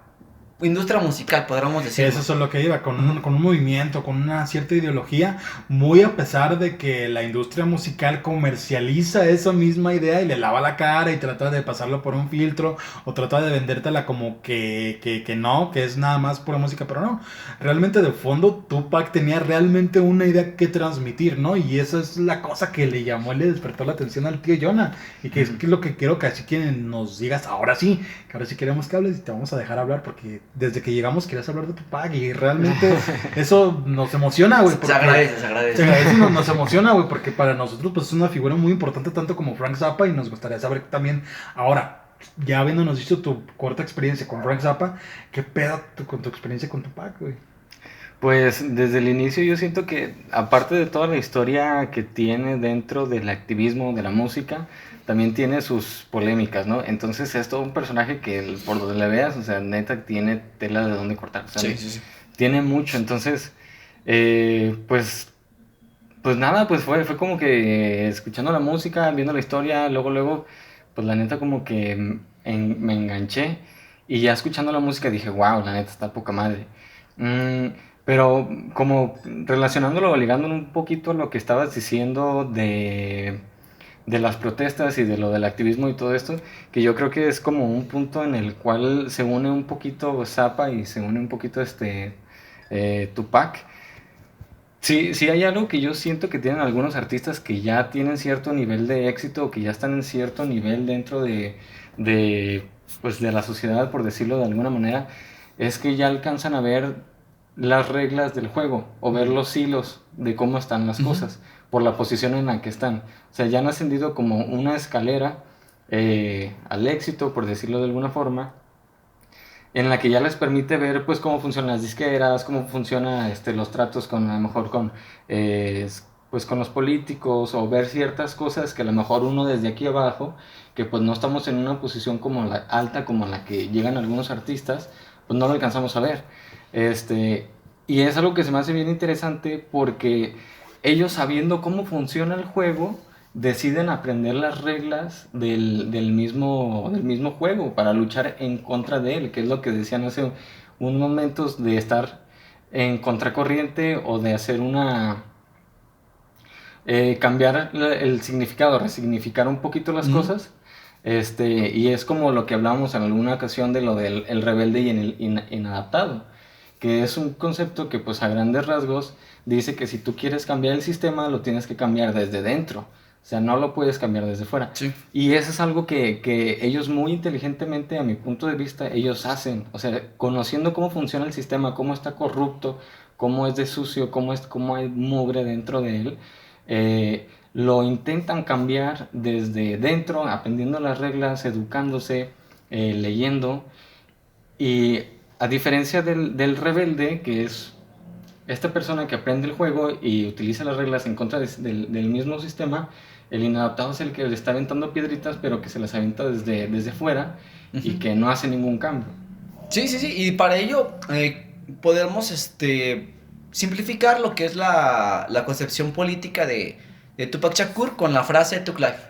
industria musical, podríamos decirlo. Eso es lo que iba, con un movimiento, con una cierta ideología, muy a pesar de que la industria musical comercializa esa misma idea y le lava la cara y trata de pasarlo por un filtro o trata de vendértela como que no, que es nada más pura música, pero no. Realmente de fondo Tupac tenía realmente una idea que transmitir, ¿no? Y esa es la cosa que le llamó y le despertó la atención al tío Jonah. Y que es lo que quiero que así que nos digas ahora sí, que ahora sí queremos que hables y te vamos a dejar hablar porque desde que llegamos querías hablar de Tupac y realmente eso nos emociona, güey. Se agradece. Se agradece y nos emociona, güey, porque para nosotros pues es una figura muy importante tanto como Frank Zappa y nos gustaría saber también ahora, ya habiéndonos dicho tu corta experiencia con Frank Zappa, ¿qué pedo con tu experiencia con Tupac, güey? Pues desde el inicio yo siento que aparte de toda la historia que tiene dentro del activismo de la música, también tiene sus polémicas, ¿no? Entonces es todo un personaje que por donde le veas, o sea, neta tiene tela de dónde cortar, o sea, Sí. tiene mucho, entonces pues nada, pues fue como que escuchando la música, viendo la historia, luego, pues la neta como que me enganché y ya escuchando la música dije, wow, la neta está poca madre. Pero como relacionándolo, ligándolo un poquito a lo que estabas diciendo de las protestas y de lo del activismo y todo esto, que yo creo que es como un punto en el cual se une un poquito Zappa y se une un poquito Tupac. Sí, hay algo que yo siento que tienen algunos artistas que ya tienen cierto nivel de éxito o que ya están en cierto nivel dentro pues de la sociedad, por decirlo de alguna manera, es que ya alcanzan a ver las reglas del juego o ver los hilos de cómo están las cosas por la posición en la que están. O sea, ya han ascendido como una escalera al éxito, por decirlo de alguna forma, en la que ya les permite ver pues cómo funcionan las disqueras, cómo funcionan los tratos con a lo mejor pues con los políticos, o ver ciertas cosas que a lo mejor uno desde aquí abajo, que pues no estamos en una posición como la alta como la que llegan algunos artistas, pues no lo alcanzamos a ver. Y es algo que se me hace bien interesante porque ellos, sabiendo cómo funciona el juego, deciden aprender las reglas del mismo juego para luchar en contra de él, que es lo que decían hace un momento, de estar en contracorriente o de hacer cambiar el significado, resignificar un poquito las cosas. Y es como lo que hablábamos en alguna ocasión de lo del el rebelde y el inadaptado, que es un concepto que pues a grandes rasgos dice que si tú quieres cambiar el sistema lo tienes que cambiar desde dentro, o sea, no lo puedes cambiar desde fuera. Sí. Y eso es algo que ellos muy inteligentemente, a mi punto de vista, ellos hacen, o sea, conociendo cómo funciona el sistema, cómo está corrupto, cómo es de sucio, cómo hay mugre dentro de él, lo intentan cambiar desde dentro, aprendiendo las reglas, educándose, leyendo. Y a diferencia del rebelde, que es esta persona que aprende el juego y utiliza las reglas en contra del mismo sistema, el inadaptado es el que le está aventando piedritas, pero que se las avienta desde fuera y que no hace ningún cambio. Sí, y para ello podemos simplificar lo que es la concepción política de Tupac Shakur con la frase Thug Life.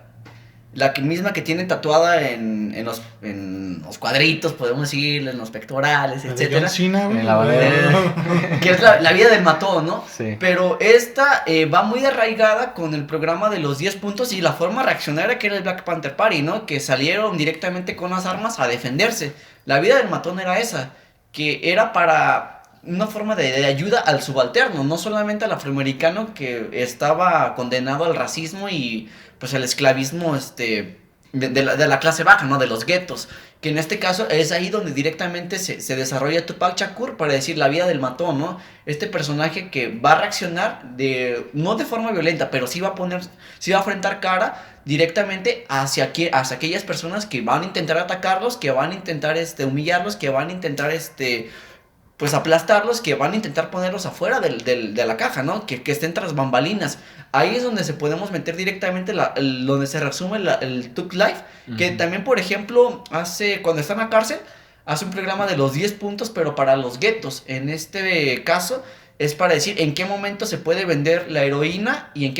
La misma que tiene tatuada en los cuadritos, podemos decir, en los pectorales, etcétera. Que es la vida del matón, ¿no? Sí. Pero esta va muy arraigada con el programa de los 10 puntos y la forma reaccionaria que era el Black Panther Party, ¿no? Que salieron directamente con las armas a defenderse. La vida del matón era esa, que era para una forma de ayuda al subalterno, no solamente al afroamericano que estaba condenado al racismo y pues el esclavismo de la clase baja, ¿no? De los guetos, que en este caso es ahí donde directamente se desarrolla Tupac Shakur para decir la vida del matón, ¿no? Este personaje que va a reaccionar no de forma violenta, pero sí va a enfrentar cara directamente hacia aquellas personas que van a intentar atacarlos, que van a intentar humillarlos, que van a intentar pues aplastarlos, que van a intentar ponerlos afuera de la caja, ¿no? Que estén tras bambalinas. Ahí es donde se podemos meter directamente, donde se resume el Thug Life, que también, por ejemplo, cuando está en la cárcel, hace un programa de los 10 puntos, pero para los guetos. En este caso, es para decir en qué momento se puede vender la heroína y en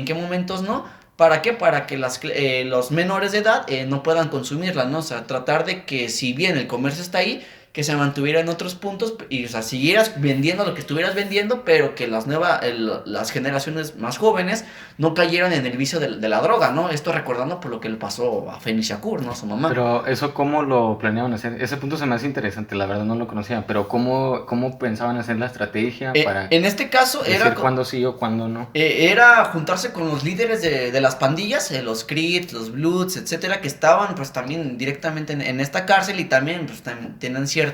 qué momentos no. ¿Para qué? Para que los menores de edad no puedan consumirla, ¿no? O sea, tratar de que si bien el comercio está ahí, que se mantuviera en otros puntos y, o sea, siguieras vendiendo lo que estuvieras vendiendo, pero que las generaciones más jóvenes no cayeran en el vicio de la droga, ¿no? Esto recordando por lo que le pasó a Feni Shakur, ¿no? A su mamá. Pero eso, ¿cómo lo planeaban hacer? Ese punto se me hace interesante, la verdad no lo conocía, pero ¿cómo pensaban hacer la estrategia para en este caso decir era cuándo sí o cuándo no? Era juntarse con los líderes de las pandillas, los Crips, los Bloods, etcétera, que estaban pues también directamente en esta cárcel y también pues tienen cierta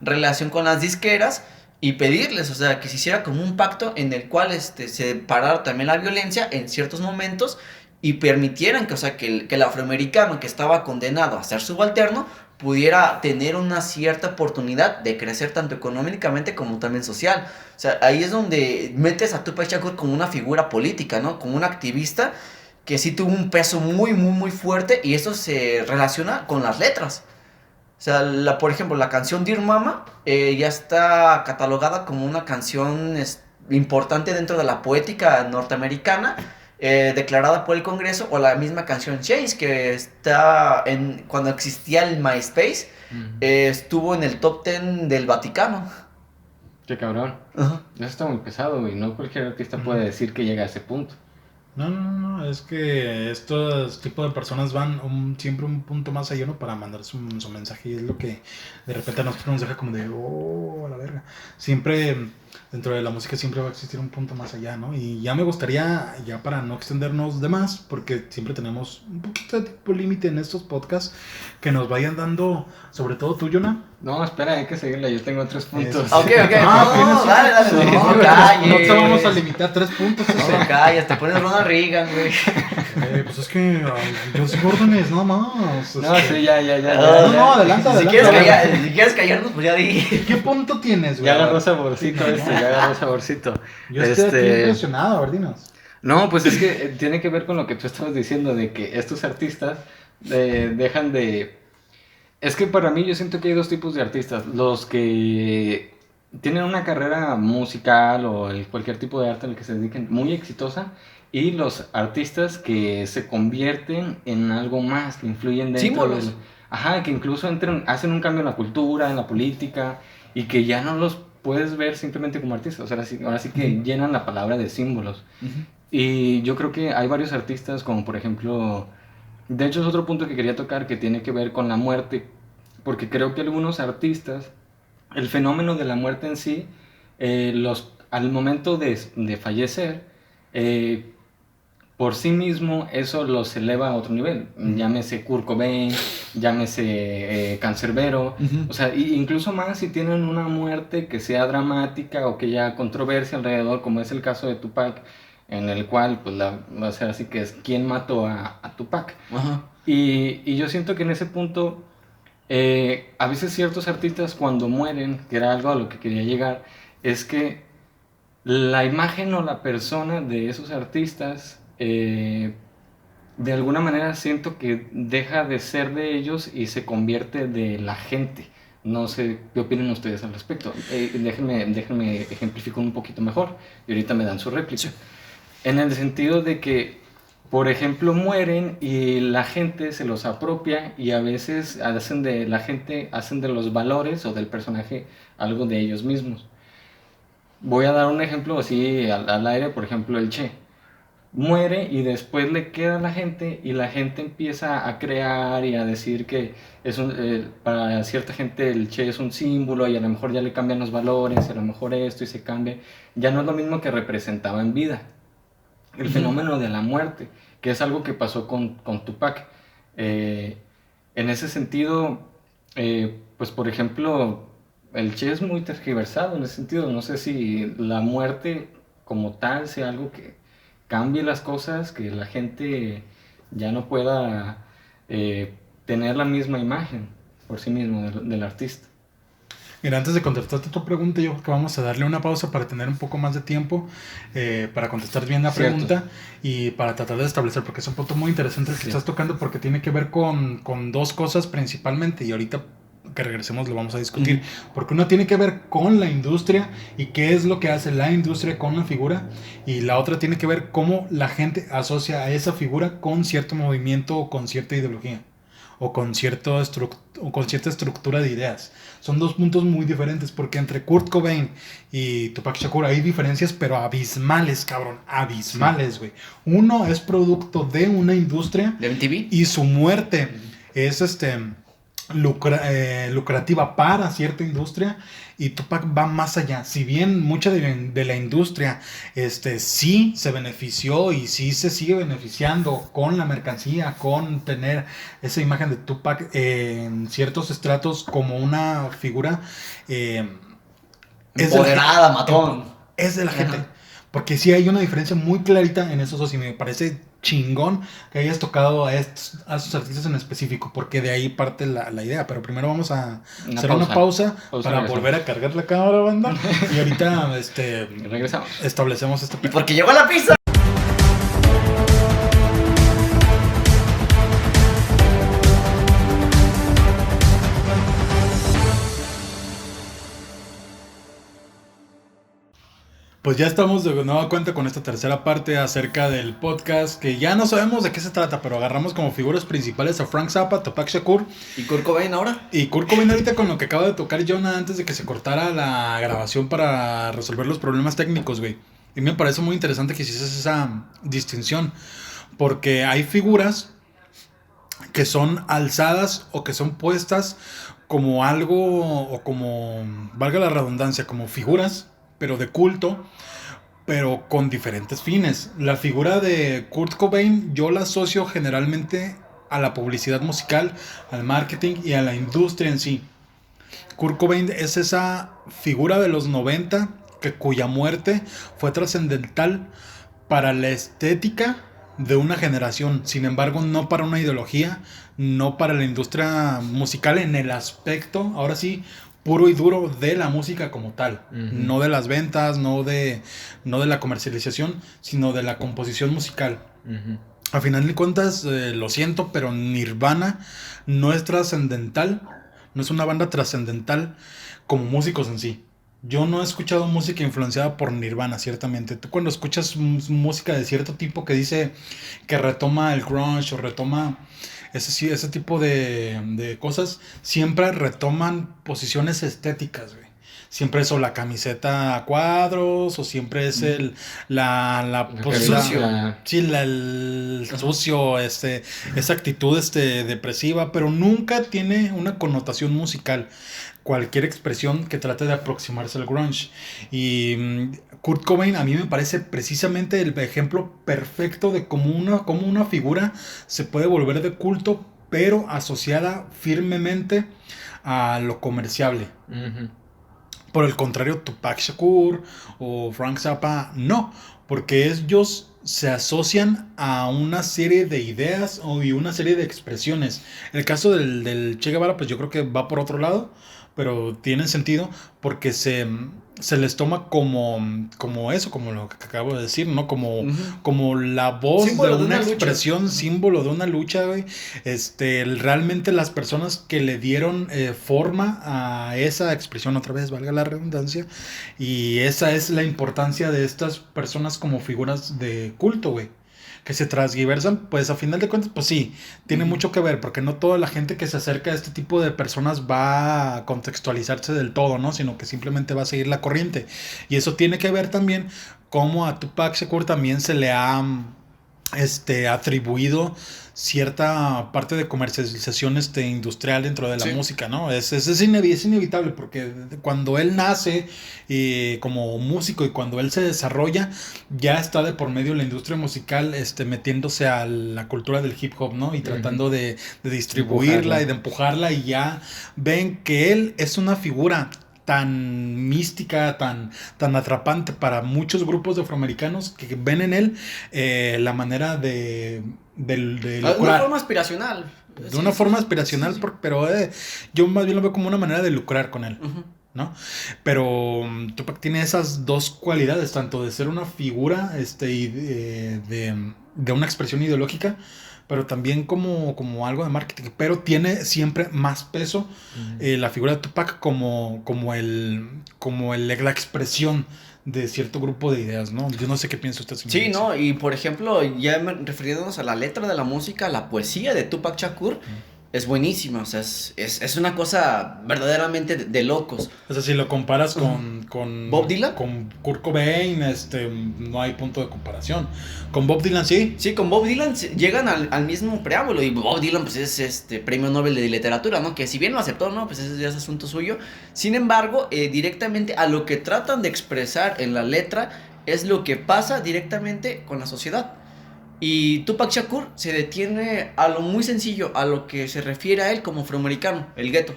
relación con las disqueras y pedirles, o sea, que se hiciera como un pacto en el cual se parara también la violencia en ciertos momentos y permitieran que, o sea, que el afroamericano que estaba condenado a ser subalterno pudiera tener una cierta oportunidad de crecer tanto económicamente como también social. O sea, ahí es donde metes a Tupac Shakur como una figura política, ¿no? Como un activista que sí tuvo un peso muy, muy, muy fuerte y eso se relaciona con las letras. O sea, por ejemplo, la canción Dear Mama ya está catalogada como una canción importante dentro de la poética norteamericana, declarada por el Congreso, o la misma canción Change, que está cuando existía el MySpace, estuvo en el top 10 del Vaticano. Qué cabrón. Eso está muy pesado y no cualquier artista puede decir que llega a ese punto. No, es que estos tipos de personas van siempre un punto más allá, ¿no? Para mandar su mensaje y es lo que de repente a nosotros nos deja como de, a la verga. Siempre, dentro de la música siempre va a existir un punto más allá, ¿no? Y ya me gustaría, ya para no extendernos de más, porque siempre tenemos un poquito de tiempo límite en estos podcasts, que nos vayan dando, sobre todo tú, Jonah. No, espera, hay que seguirle, yo tengo 3 puntos. Ok, no, dale, Sí, no calles. No te vamos a limitar 3 puntos. No calles, te pones Ronald Reagan, güey. Pues es que yo soy órdenes, nada más. No, sí, ya. No, adelante. Si quieres callarnos, pues ya di. ¿Qué punto tienes, güey? Ya agarró saborcito Yo estoy aquí impresionado, a ver, dinos. No, pues es que tiene que ver con lo que tú estabas diciendo, de que estos artistas dejan de... Es que para mí yo siento que hay 2 tipos de artistas. Los que tienen una carrera musical o cualquier tipo de arte en el que se dediquen muy exitosa, y los artistas que se convierten en algo más, que influyen dentro Símbolos. del... Ajá, que incluso hacen un cambio en la cultura, en la política, y que ya no los puedes ver simplemente como artistas. O sea, ahora sí que llenan la palabra de símbolos. Y yo creo que hay varios artistas, como por ejemplo... De hecho, es otro punto que quería tocar que tiene que ver con la muerte, porque creo que algunos artistas, el fenómeno de la muerte en sí, al momento de fallecer, eh, por sí mismo eso los eleva a otro nivel. Llámese Kurt Cobain, llámese Cancerbero, o sea, incluso más si tienen una muerte que sea dramática o que haya controversia alrededor, como es el caso de Tupac, en el cual, pues, va a ser así que es quién mató a Tupac. Ajá. Y yo siento que en ese punto, a veces ciertos artistas cuando mueren, que era algo a lo que quería llegar, es que la imagen o la persona de esos artistas, de alguna manera siento que deja de ser de ellos y se convierte de la gente. No sé qué opinan ustedes al respecto. Déjenme ejemplificar un poquito mejor y ahorita me dan su réplica. En el sentido de que, por ejemplo, mueren y la gente se los apropia y a veces hacen de los valores o del personaje algo de ellos mismos. Voy a dar un ejemplo así al aire, por ejemplo, el Che. Muere y después le queda a la gente y la gente empieza a crear y a decir que para cierta gente el Che es un símbolo y a lo mejor ya le cambian los valores, a lo mejor esto y se cambia. Ya no es lo mismo que representaba en vida. El fenómeno de la muerte, que es algo que pasó con Tupac. En ese sentido, pues por ejemplo, el Che es muy tergiversado en ese sentido. No sé si la muerte como tal sea algo que cambie las cosas, que la gente ya no pueda tener la misma imagen por sí mismo del artista. Mira, antes de contestarte tu pregunta, yo creo que vamos a darle una pausa para tener un poco más de tiempo para contestar bien la Cierto. pregunta y para tratar de establecer, porque es un punto muy interesante el que Sí. estás tocando, porque tiene que ver con dos cosas principalmente, y ahorita que regresemos lo vamos a discutir, porque uno tiene que ver con la industria y qué es lo que hace la industria con una figura, y la otra tiene que ver cómo la gente asocia a esa figura con cierto movimiento o con cierta ideología o con cierta estructura de ideas. Son dos puntos muy diferentes, porque entre Kurt Cobain y Tupac Shakur hay diferencias, pero abismales, cabrón, abismales, güey. Uno es producto de una industria ¿De MTV? y su muerte es lucrativa para cierta industria, y Tupac va más allá. Si bien mucha de la industria sí se benefició y sí se sigue beneficiando con la mercancía, con tener esa imagen de Tupac en ciertos estratos como una figura Empoderada, matón. es de la gente. Ajá. Porque sí hay una diferencia muy clarita en esos dos, y me parece chingón que hayas tocado a esos artistas en específico, porque de ahí parte la idea. Pero primero vamos a hacer una pausa para regresamos. volver a cargar la cámara, banda. Y ahorita Regresamos. establecemos este Y porque llegó la pizza. Pues ya estamos de nueva cuenta con esta tercera parte acerca del podcast, que ya no sabemos de qué se trata, pero agarramos como figuras principales a Frank Zappa, Tupac Shakur ¿Y Kurt Cobain ahora? y Kurt Cobain ahorita, con lo que acaba de tocar Jonah antes de que se cortara la grabación para resolver los problemas técnicos, güey. Y me parece muy interesante que hicieses esa distinción, porque hay figuras que son alzadas o que son puestas como algo, o como, valga la redundancia, como figuras, pero de culto, pero con diferentes fines. La figura de Kurt Cobain yo la asocio generalmente a la publicidad musical, al marketing y a la industria en sí. Kurt Cobain es esa figura de los 90 cuya muerte fue trascendental para la estética de una generación. Sin embargo, no para una ideología, no para la industria musical en el aspecto, ahora sí, puro y duro de la música como tal. No de las ventas, no de la comercialización, sino de la composición musical. A final de cuentas, lo siento, pero Nirvana no es trascendental, no es una banda trascendental como músicos en sí. Yo no he escuchado música influenciada por Nirvana, ciertamente. Tú cuando escuchas música de cierto tipo que dice que retoma el grunge o retoma ese tipo de cosas, siempre retoman posiciones estéticas, güey. Siempre es o la camiseta a cuadros, o siempre es la sucio. sí, el sucio, esa actitud depresiva, pero nunca tiene una connotación musical. Cualquier expresión que trate de aproximarse al grunge. Y Kurt Cobain a mí me parece precisamente el ejemplo perfecto de cómo una figura se puede volver de culto, pero asociada firmemente a lo comerciable. Ujú. Por el contrario, Tupac Shakur o Frank Zappa no, porque ellos se asocian a una serie de ideas y una serie de expresiones. El caso del Che Guevara, pues yo creo que va por otro lado, pero tiene sentido porque se les toma como eso, como lo que acabo de decir, ¿no? Ujú. Como la voz Símbolo de de una una lucha. expresión, símbolo de una lucha, güey. Realmente las personas que le dieron forma a esa expresión, otra vez, valga la redundancia, y esa es la importancia de estas personas como figuras de culto, güey. Que se transgiversan, pues a final de cuentas, pues sí, tiene mucho que ver, porque no toda la gente que se acerca a este tipo de personas va a contextualizarse del todo, ¿no? Sino que simplemente va a seguir la corriente. Y eso tiene que ver también cómo a Tupac Shakur también se le ha atribuido cierta parte de comercialización industrial dentro de la Sí. música, ¿no? Es inevitable porque cuando él nace como músico y cuando él se desarrolla, ya está de por medio la industria musical metiéndose a la cultura del hip hop, ¿no? Y tratando de distribuirla y de empujarla, y ya ven que él es una figura tan mística, tan atrapante para muchos grupos de afroamericanos que ven en él la manera de De una lucrar. forma aspiracional. De una forma aspiracional, sí. pero yo más bien lo veo como una manera de lucrar con él, Ujú. ¿no? Pero Tupac tiene esas dos cualidades, tanto de ser una figura y de una expresión ideológica, pero también como algo de marketing. Pero tiene siempre más peso la figura de Tupac la expresión de cierto grupo de ideas, ¿no? Yo no sé qué piensa usted. Sí, ¿no? Y por ejemplo, refiriéndonos a la letra de la música, la poesía de Tupac Shakur es buenísima, o sea, es una cosa verdaderamente de locos. O sea, si lo comparas con ¿Bob Dylan? con Kurt Cobain, no hay punto de comparación. Con Bob Dylan sí. Sí, con Bob Dylan llegan al mismo preámbulo, y Bob Dylan pues es premio Nobel de literatura, ¿no? Que si bien lo aceptó, ¿no? Pues ese ya es asunto suyo. Sin embargo, directamente a lo que tratan de expresar en la letra es lo que pasa directamente con la sociedad. Y Tupac Shakur se detiene a lo muy sencillo, a lo que se refiere a él como afroamericano, el gueto,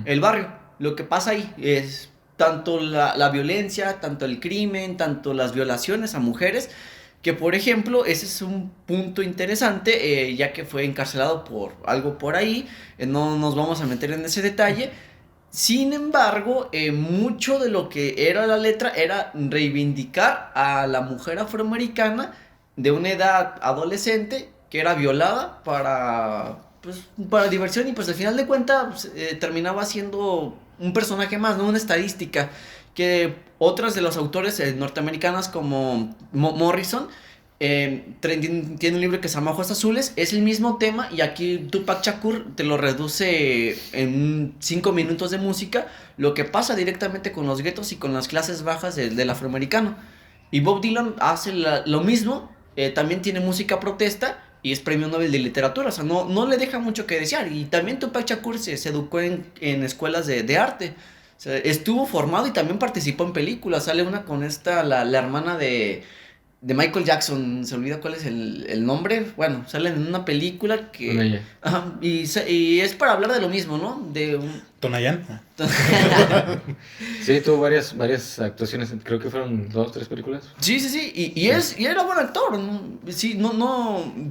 el barrio. Lo que pasa ahí es tanto la violencia, tanto el crimen, tanto las violaciones a mujeres, que por ejemplo, ese es un punto interesante, ya que fue encarcelado por algo por ahí, no nos vamos a meter en ese detalle. Sin embargo, mucho de lo que era la letra era reivindicar a la mujer afroamericana de una edad adolescente que era violada para diversión, y pues al final de cuentas terminaba siendo un personaje más, ¿no? Una estadística que otras de los autores norteamericanas como Morrison tiene un libro que se llama Ojos Azules, es el mismo tema, y aquí Tupac Shakur te lo reduce en 5 minutos de música, lo que pasa directamente con los guetos y con las clases bajas del afroamericano. Y Bob Dylan hace lo mismo, también tiene música protesta y es premio Nobel de literatura, o sea, no le deja mucho que desear. Y también Tupac Shakur se educó en escuelas de arte, o sea, estuvo formado y también participó en películas. Sale una con la hermana de Michael Jackson, se olvida cuál es el nombre. Bueno, salen en una película que... Ajá, y es para hablar de lo mismo, ¿no? De un... Tonayán. Sí, tuvo varias actuaciones, creo que fueron 2, 3 películas. Sí, y era buen actor, ¿no? Sí,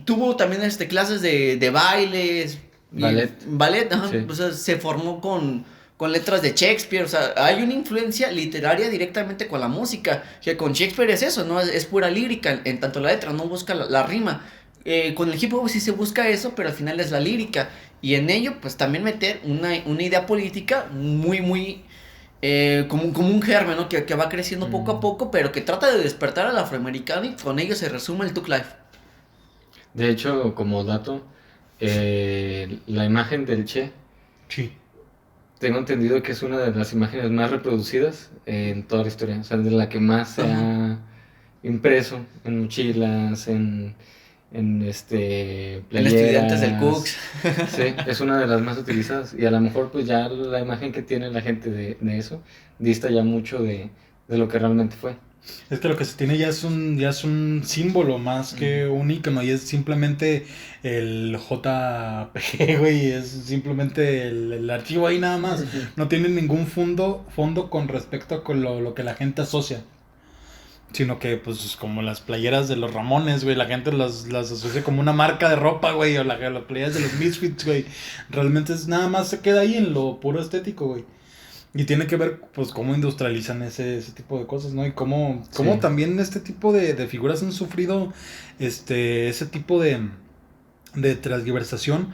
tuvo también clases de bailes. Ballet, ajá, sí. O sea, se formó con letras de Shakespeare, o sea, hay una influencia literaria directamente con la música, que con Shakespeare es eso, ¿no? Es pura lírica, en tanto la letra, no busca la rima. Con el hip hop sí se busca eso, pero al final es la lírica, y en ello, pues también meter una idea política muy, muy como un germen, ¿no? Que va creciendo poco a poco, pero que trata de despertar al afroamericano y con ello se resume el Thug Life. De hecho, como dato, la imagen del Che, Sí. tengo entendido que es una de las imágenes más reproducidas en toda la historia, o sea, de la que más se ha impreso en mochilas, en En playeras. estudiantes del Cooks. Sí, es una de las más utilizadas y a lo mejor pues ya la imagen que tiene la gente de eso dista ya mucho de lo que realmente fue. Es que lo que se tiene ya es un símbolo más que un ícono y es simplemente el JPG, güey, es simplemente el archivo ahí nada más. No tiene ningún fondo con respecto a con lo que la gente asocia. Sino que, pues, como las playeras de los Ramones, güey, la gente las asocia como una marca de ropa, güey, o las playeras de los Misfits, güey. Realmente es nada más se queda ahí en lo puro estético, güey. Y tiene que ver, pues, cómo industrializan ese tipo de cosas, ¿no? Y cómo Sí. también este tipo de figuras han sufrido ese tipo de transgiversación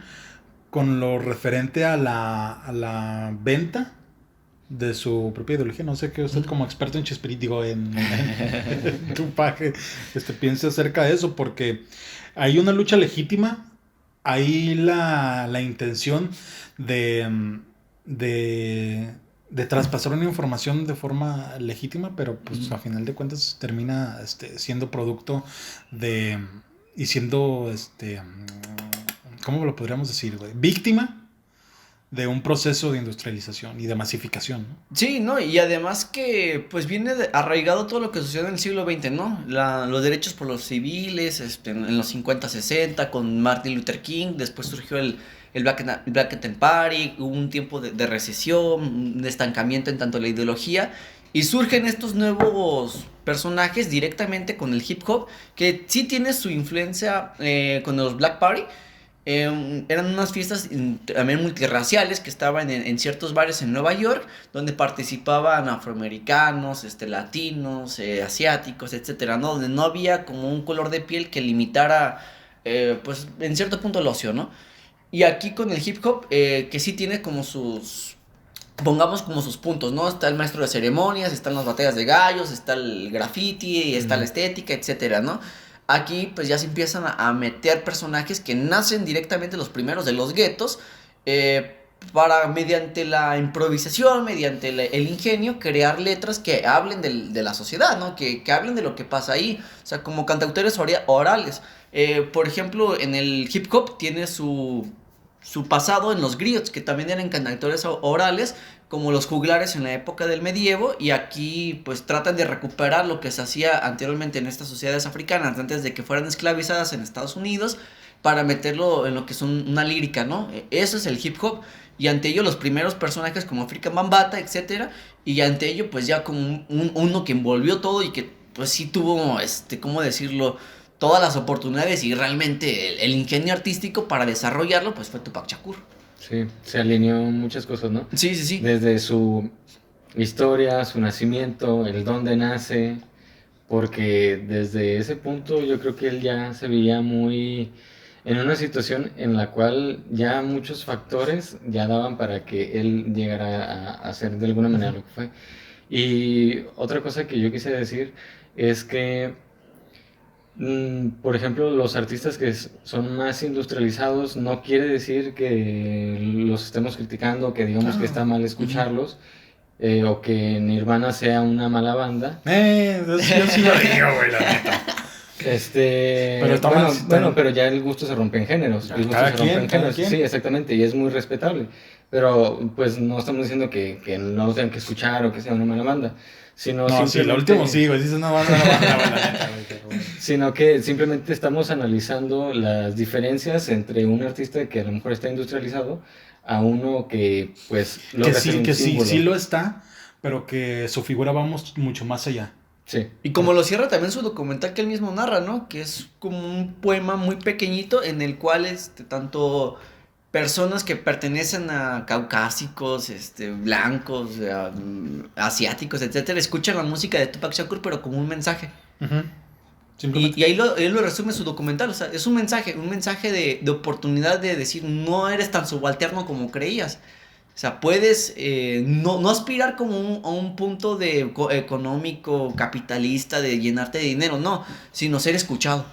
con lo referente a la venta de su propia ideología. No sé qué usted como experto en Chespirito, digo, en Tupac, piense acerca de eso, porque hay una lucha legítima, hay la intención de, de traspasar una información de forma legítima, pero pues a final de cuentas termina siendo producto de, y siendo, ¿cómo lo podríamos decir, güey? Víctima de un proceso de industrialización y de masificación, ¿no? Sí, ¿no? Y además que pues viene arraigado todo lo que sucedió en el siglo XX, ¿no? Los derechos por los civiles, en los 50, 60, con Martin Luther King, después surgió el Black and Party, hubo un tiempo de recesión, un estancamiento en tanto la ideología, y surgen estos nuevos personajes directamente con el hip hop, que sí tiene su influencia con los Black Party. Eran unas fiestas también multirraciales que estaban en ciertos bares en Nueva York, donde participaban afroamericanos, latinos, asiáticos, etcétera, ¿no? Donde no había como un color de piel que limitara, pues, en cierto punto el ocio, ¿no? Y aquí con el hip hop, que sí tiene como pongamos como sus puntos, ¿no? Está el maestro de ceremonias, están las batallas de gallos, está el graffiti, está la estética, etcétera, ¿no? Aquí pues ya se empiezan a meter personajes que nacen directamente los primeros de los guetos, para mediante la improvisación, mediante el ingenio, crear letras que hablen de la sociedad, ¿no? Que hablen de lo que pasa ahí, o sea, como cantautores orales. Por ejemplo, en el hip hop tiene su pasado en los griots, que también eran cantautores orales, como los juglares en la época del medievo, y aquí pues tratan de recuperar lo que se hacía anteriormente en estas sociedades africanas, antes de que fueran esclavizadas en Estados Unidos, para meterlo en lo que son una lírica, ¿no? Eso es el hip hop, y ante ello los primeros personajes como Afrika Bambaataa, etcétera, y ante ello pues ya como uno que envolvió todo y que pues sí tuvo, ¿cómo decirlo?, todas las oportunidades y realmente el ingenio artístico para desarrollarlo, pues fue Tupac Shakur. Sí, se alineó muchas cosas, ¿no? Sí, sí, sí. Desde su historia, su nacimiento, el dónde nace, porque desde ese punto yo creo que él ya se veía muy en una situación en la cual ya muchos factores ya daban para que él llegara a hacer de alguna manera lo que fue. Y otra cosa que yo quise decir es que por ejemplo, los artistas que son más industrializados no quiere decir que los estemos criticando, que digamos que está mal escucharlos, o que Nirvana sea una mala banda. Yo sí lo digo, güey, la neta. Pero está bueno, pero ya el gusto se rompe en géneros. El gusto Cada se rompe quien, en cada géneros. quien. Sí, exactamente, y es muy respetable. Pero pues no estamos diciendo que no lo tengan que escuchar o que sea una mala banda. Sino No, sí, lo último sí, güey. Dices una banda, güey, la neta, güey. Sino que simplemente estamos analizando las diferencias entre un artista que a lo mejor está industrializado a uno que pues logra ser un símbolo. Sí lo está, pero que su figura va mucho más allá. Sí. Y como lo cierra también su documental que él mismo narra, ¿no? Que es como un poema muy pequeñito en el cual tanto personas que pertenecen a caucásicos, blancos, asiáticos, etcétera, escuchan la música de Tupac Shakur, pero como un mensaje. Simplemente. Y ahí él lo resume su documental, o sea, es un mensaje de oportunidad de decir, no eres tan subalterno como creías. sea, puedes no aspirar como a un punto de económico, capitalista, de llenarte de dinero, no, sino ser escuchado.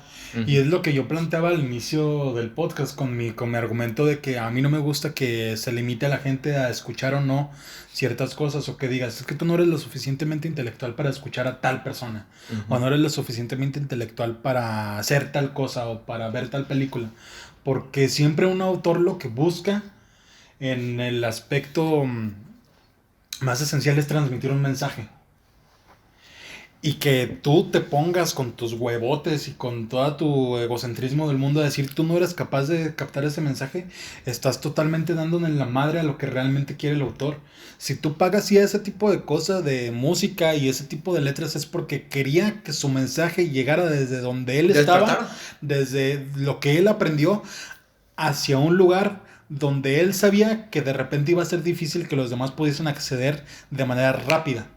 Y es lo que yo planteaba al inicio del podcast con mi argumento de que a mí no me gusta que se limite a la gente a escuchar o no ciertas cosas, o que digas, es que tú no eres lo suficientemente intelectual para escuchar a tal persona, o no eres lo suficientemente intelectual para hacer tal cosa o para ver tal película, porque siempre un autor lo que busca en el aspecto más esencial es transmitir un mensaje. Y que tú te pongas con tus huevotes y con todo tu egocentrismo del mundo a decir tú no eres capaz de captar ese mensaje, estás totalmente dándole en la madre a lo que realmente quiere el autor. Si tú pagas y ese tipo de cosas de música y ese tipo de letras es porque quería que su mensaje llegara desde donde él estaba, desde lo que él aprendió, hacia un lugar donde él sabía que de repente iba a ser difícil que los demás pudiesen acceder de manera rápida.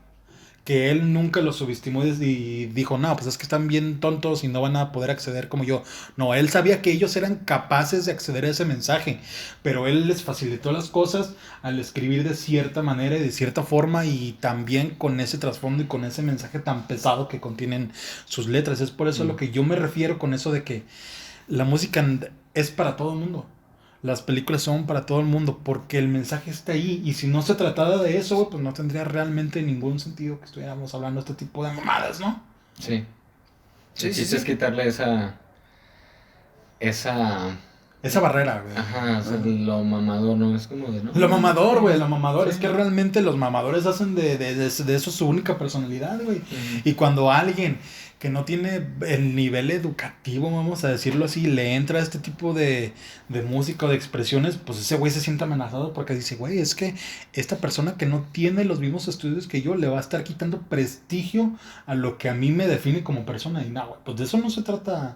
Que él nunca los subestimó y dijo, no, pues es que están bien tontos y no van a poder acceder como yo. No, él sabía que ellos eran capaces de acceder a ese mensaje, pero él les facilitó las cosas al escribir de cierta manera y de cierta forma y también con ese trasfondo y con ese mensaje tan pesado que contienen sus letras. Es por eso a lo que yo me refiero con eso de que la música es para todo el mundo. Las películas son para todo el mundo porque el mensaje está ahí y si no se tratara de eso, güey, pues no tendría realmente ningún sentido que estuviéramos hablando de este tipo de mamadas, ¿no? Sí. Sí, sí, Sí, es sí. quitarle esa Esa barrera, güey. Ajá, o sea, lo mamador, ¿no? Es como de, ¿no? Lo mamador, güey, lo mamador. Sí. Es que realmente los mamadores hacen de eso su única personalidad, güey. Ujú. Y cuando alguien que no tiene el nivel educativo, vamos a decirlo así, le entra a este tipo de música o de expresiones, pues ese güey se siente amenazado porque dice, güey, es que esta persona que no tiene los mismos estudios que yo le va a estar quitando prestigio a lo que a mí me define como persona. Y no, güey, pues de eso no se trata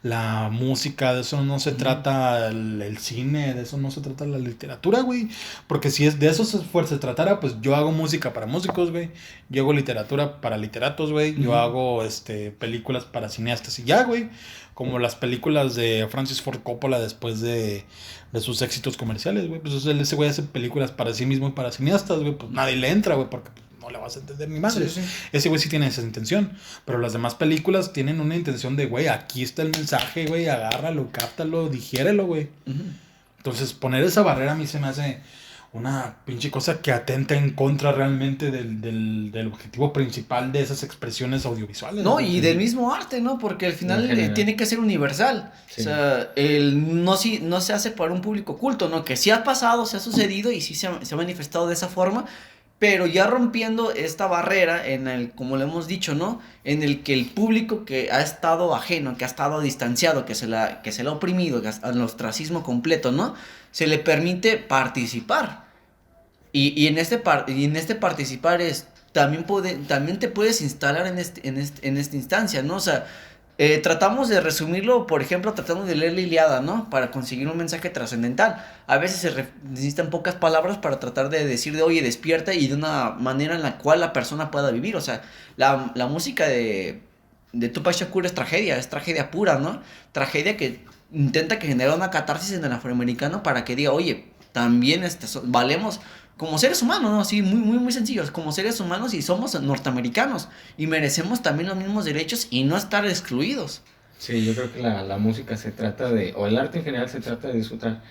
la música, de eso no se trata el cine, de eso no se trata la literatura, güey. Porque si es de eso se tratara, pues yo hago música para músicos, güey. Yo hago literatura para literatos, güey. Yo hago películas para cineastas y ya, güey. Como las películas de Francis Ford Coppola después de sus éxitos comerciales, güey. Pues ese güey hace películas para sí mismo y para cineastas, güey. Pues nadie le entra, güey, porque no le vas a entender ni madre. Sí, sí. Ese güey sí tiene esa intención. Pero las demás películas tienen una intención de, güey, aquí está el mensaje, güey, agárralo, cáptalo, digiérelo, güey. Entonces, poner esa barrera a mí se me hace una pinche cosa que atenta en contra realmente del objetivo principal de esas expresiones audiovisuales. No, y del mismo arte, ¿no? Porque al final tiene que ser universal. Sí. O sea, no se hace para un público culto, ¿no? Que sí ha pasado, se ha sucedido y sí se ha manifestado de esa forma, pero ya rompiendo esta barrera en el, como lo hemos dicho, ¿no? En el que el público que ha estado ajeno, que ha estado distanciado, que se le ha oprimido, al ostracismo completo, ¿no? Se le permite participar. Y en este participar también te puedes instalar en esta instancia, ¿no? O sea, tratamos de resumirlo, por ejemplo, tratando de leer la Ilíada, ¿no? Para conseguir un mensaje trascendental. A veces necesitan pocas palabras para tratar de decir de, oye, despierta, y de una manera en la cual la persona pueda vivir. O sea, la música de Tupac Shakur es tragedia pura, ¿no? Tragedia que intenta que genere una catarsis en el afroamericano para que diga, oye, también valemos como seres humanos, ¿no? Así, muy, muy, muy sencillos, como seres humanos, y somos norteamericanos y merecemos también los mismos derechos y no estar excluidos. Sí, yo creo que la música se trata de, o el arte en general se trata de disfrutar.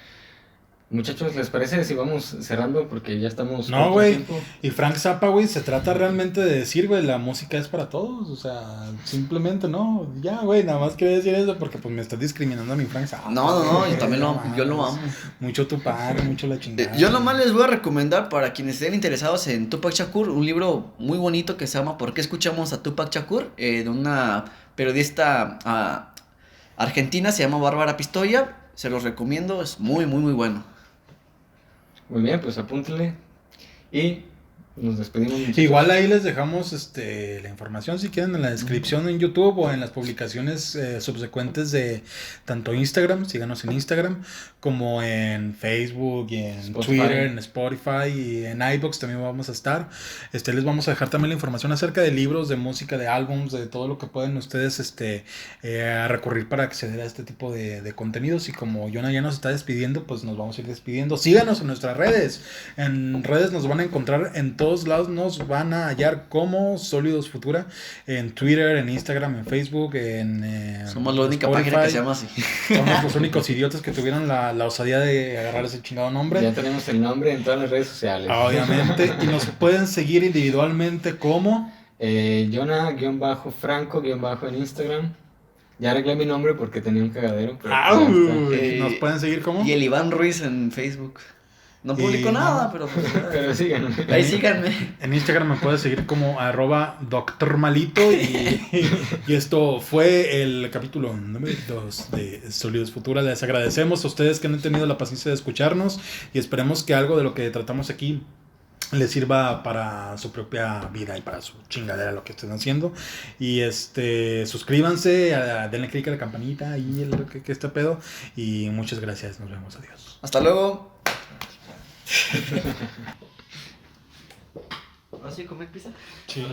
Muchachos, ¿les parece si vamos cerrando? Porque ya estamos... No, güey. Y Frank Zappa, güey, se trata realmente de decir, güey, la música es para todos. O sea, simplemente no. Ya, güey, nada más quería decir eso porque pues me estás discriminando a mi Frank Zappa. No, yo también yo lo amo. Mucho Tupac, mucho la chingada. Yo nomás les voy a recomendar, para quienes estén interesados en Tupac Shakur, un libro muy bonito que se llama ¿Por qué escuchamos a Tupac Shakur? De una periodista argentina, se llama Bárbara Pistoia. Se los recomiendo, es muy, muy, muy bueno. Muy bien, pues apúntenle. Y Nos despedimos. muchachos. Igual ahí les dejamos la información si quieren en la descripción en YouTube o en las publicaciones subsecuentes de tanto Instagram, síganos en Instagram, como en Facebook y en Spotify. Twitter, en Spotify y en iVoox también vamos a estar. Les vamos a dejar también la información acerca de libros, de música, de álbums, de todo lo que pueden ustedes recurrir para acceder a este tipo de contenidos. Y como Jonah ya nos está despidiendo, pues nos vamos a ir despidiendo. Síganos en nuestras redes. En redes nos van a encontrar en todos lados, nos van a hallar como Sólidos Futura, en Twitter, en Instagram, en Facebook, en Somos la única Spotify. página que se llama así. Somos los únicos idiotas que tuvieron la osadía de agarrar ese chingado nombre. Ya tenemos el nombre en todas las redes sociales. Obviamente. Y nos pueden seguir individualmente como Jonah-Franco- en Instagram. Ya arreglé mi nombre porque tenía un cagadero. Pero ¡Au! ya está. Nos pueden seguir como Y el Iván Ruiz en Facebook. No Y publico no. nada, pero pues, Pero síganme. ahí síganme. en Instagram me puedes seguir como @Dr. Malito y esto fue el capítulo número 2 de Sólidos Futura. Les agradecemos a ustedes que han tenido la paciencia de escucharnos y esperemos que algo de lo que tratamos aquí les sirva para su propia vida y para su chingadera lo que estén haciendo. Y suscríbanse, denle click a la campanita y que este pedo. Y muchas gracias, nos vemos, adiós. Hasta luego. ¿Ahora sí comer pizza? Sí,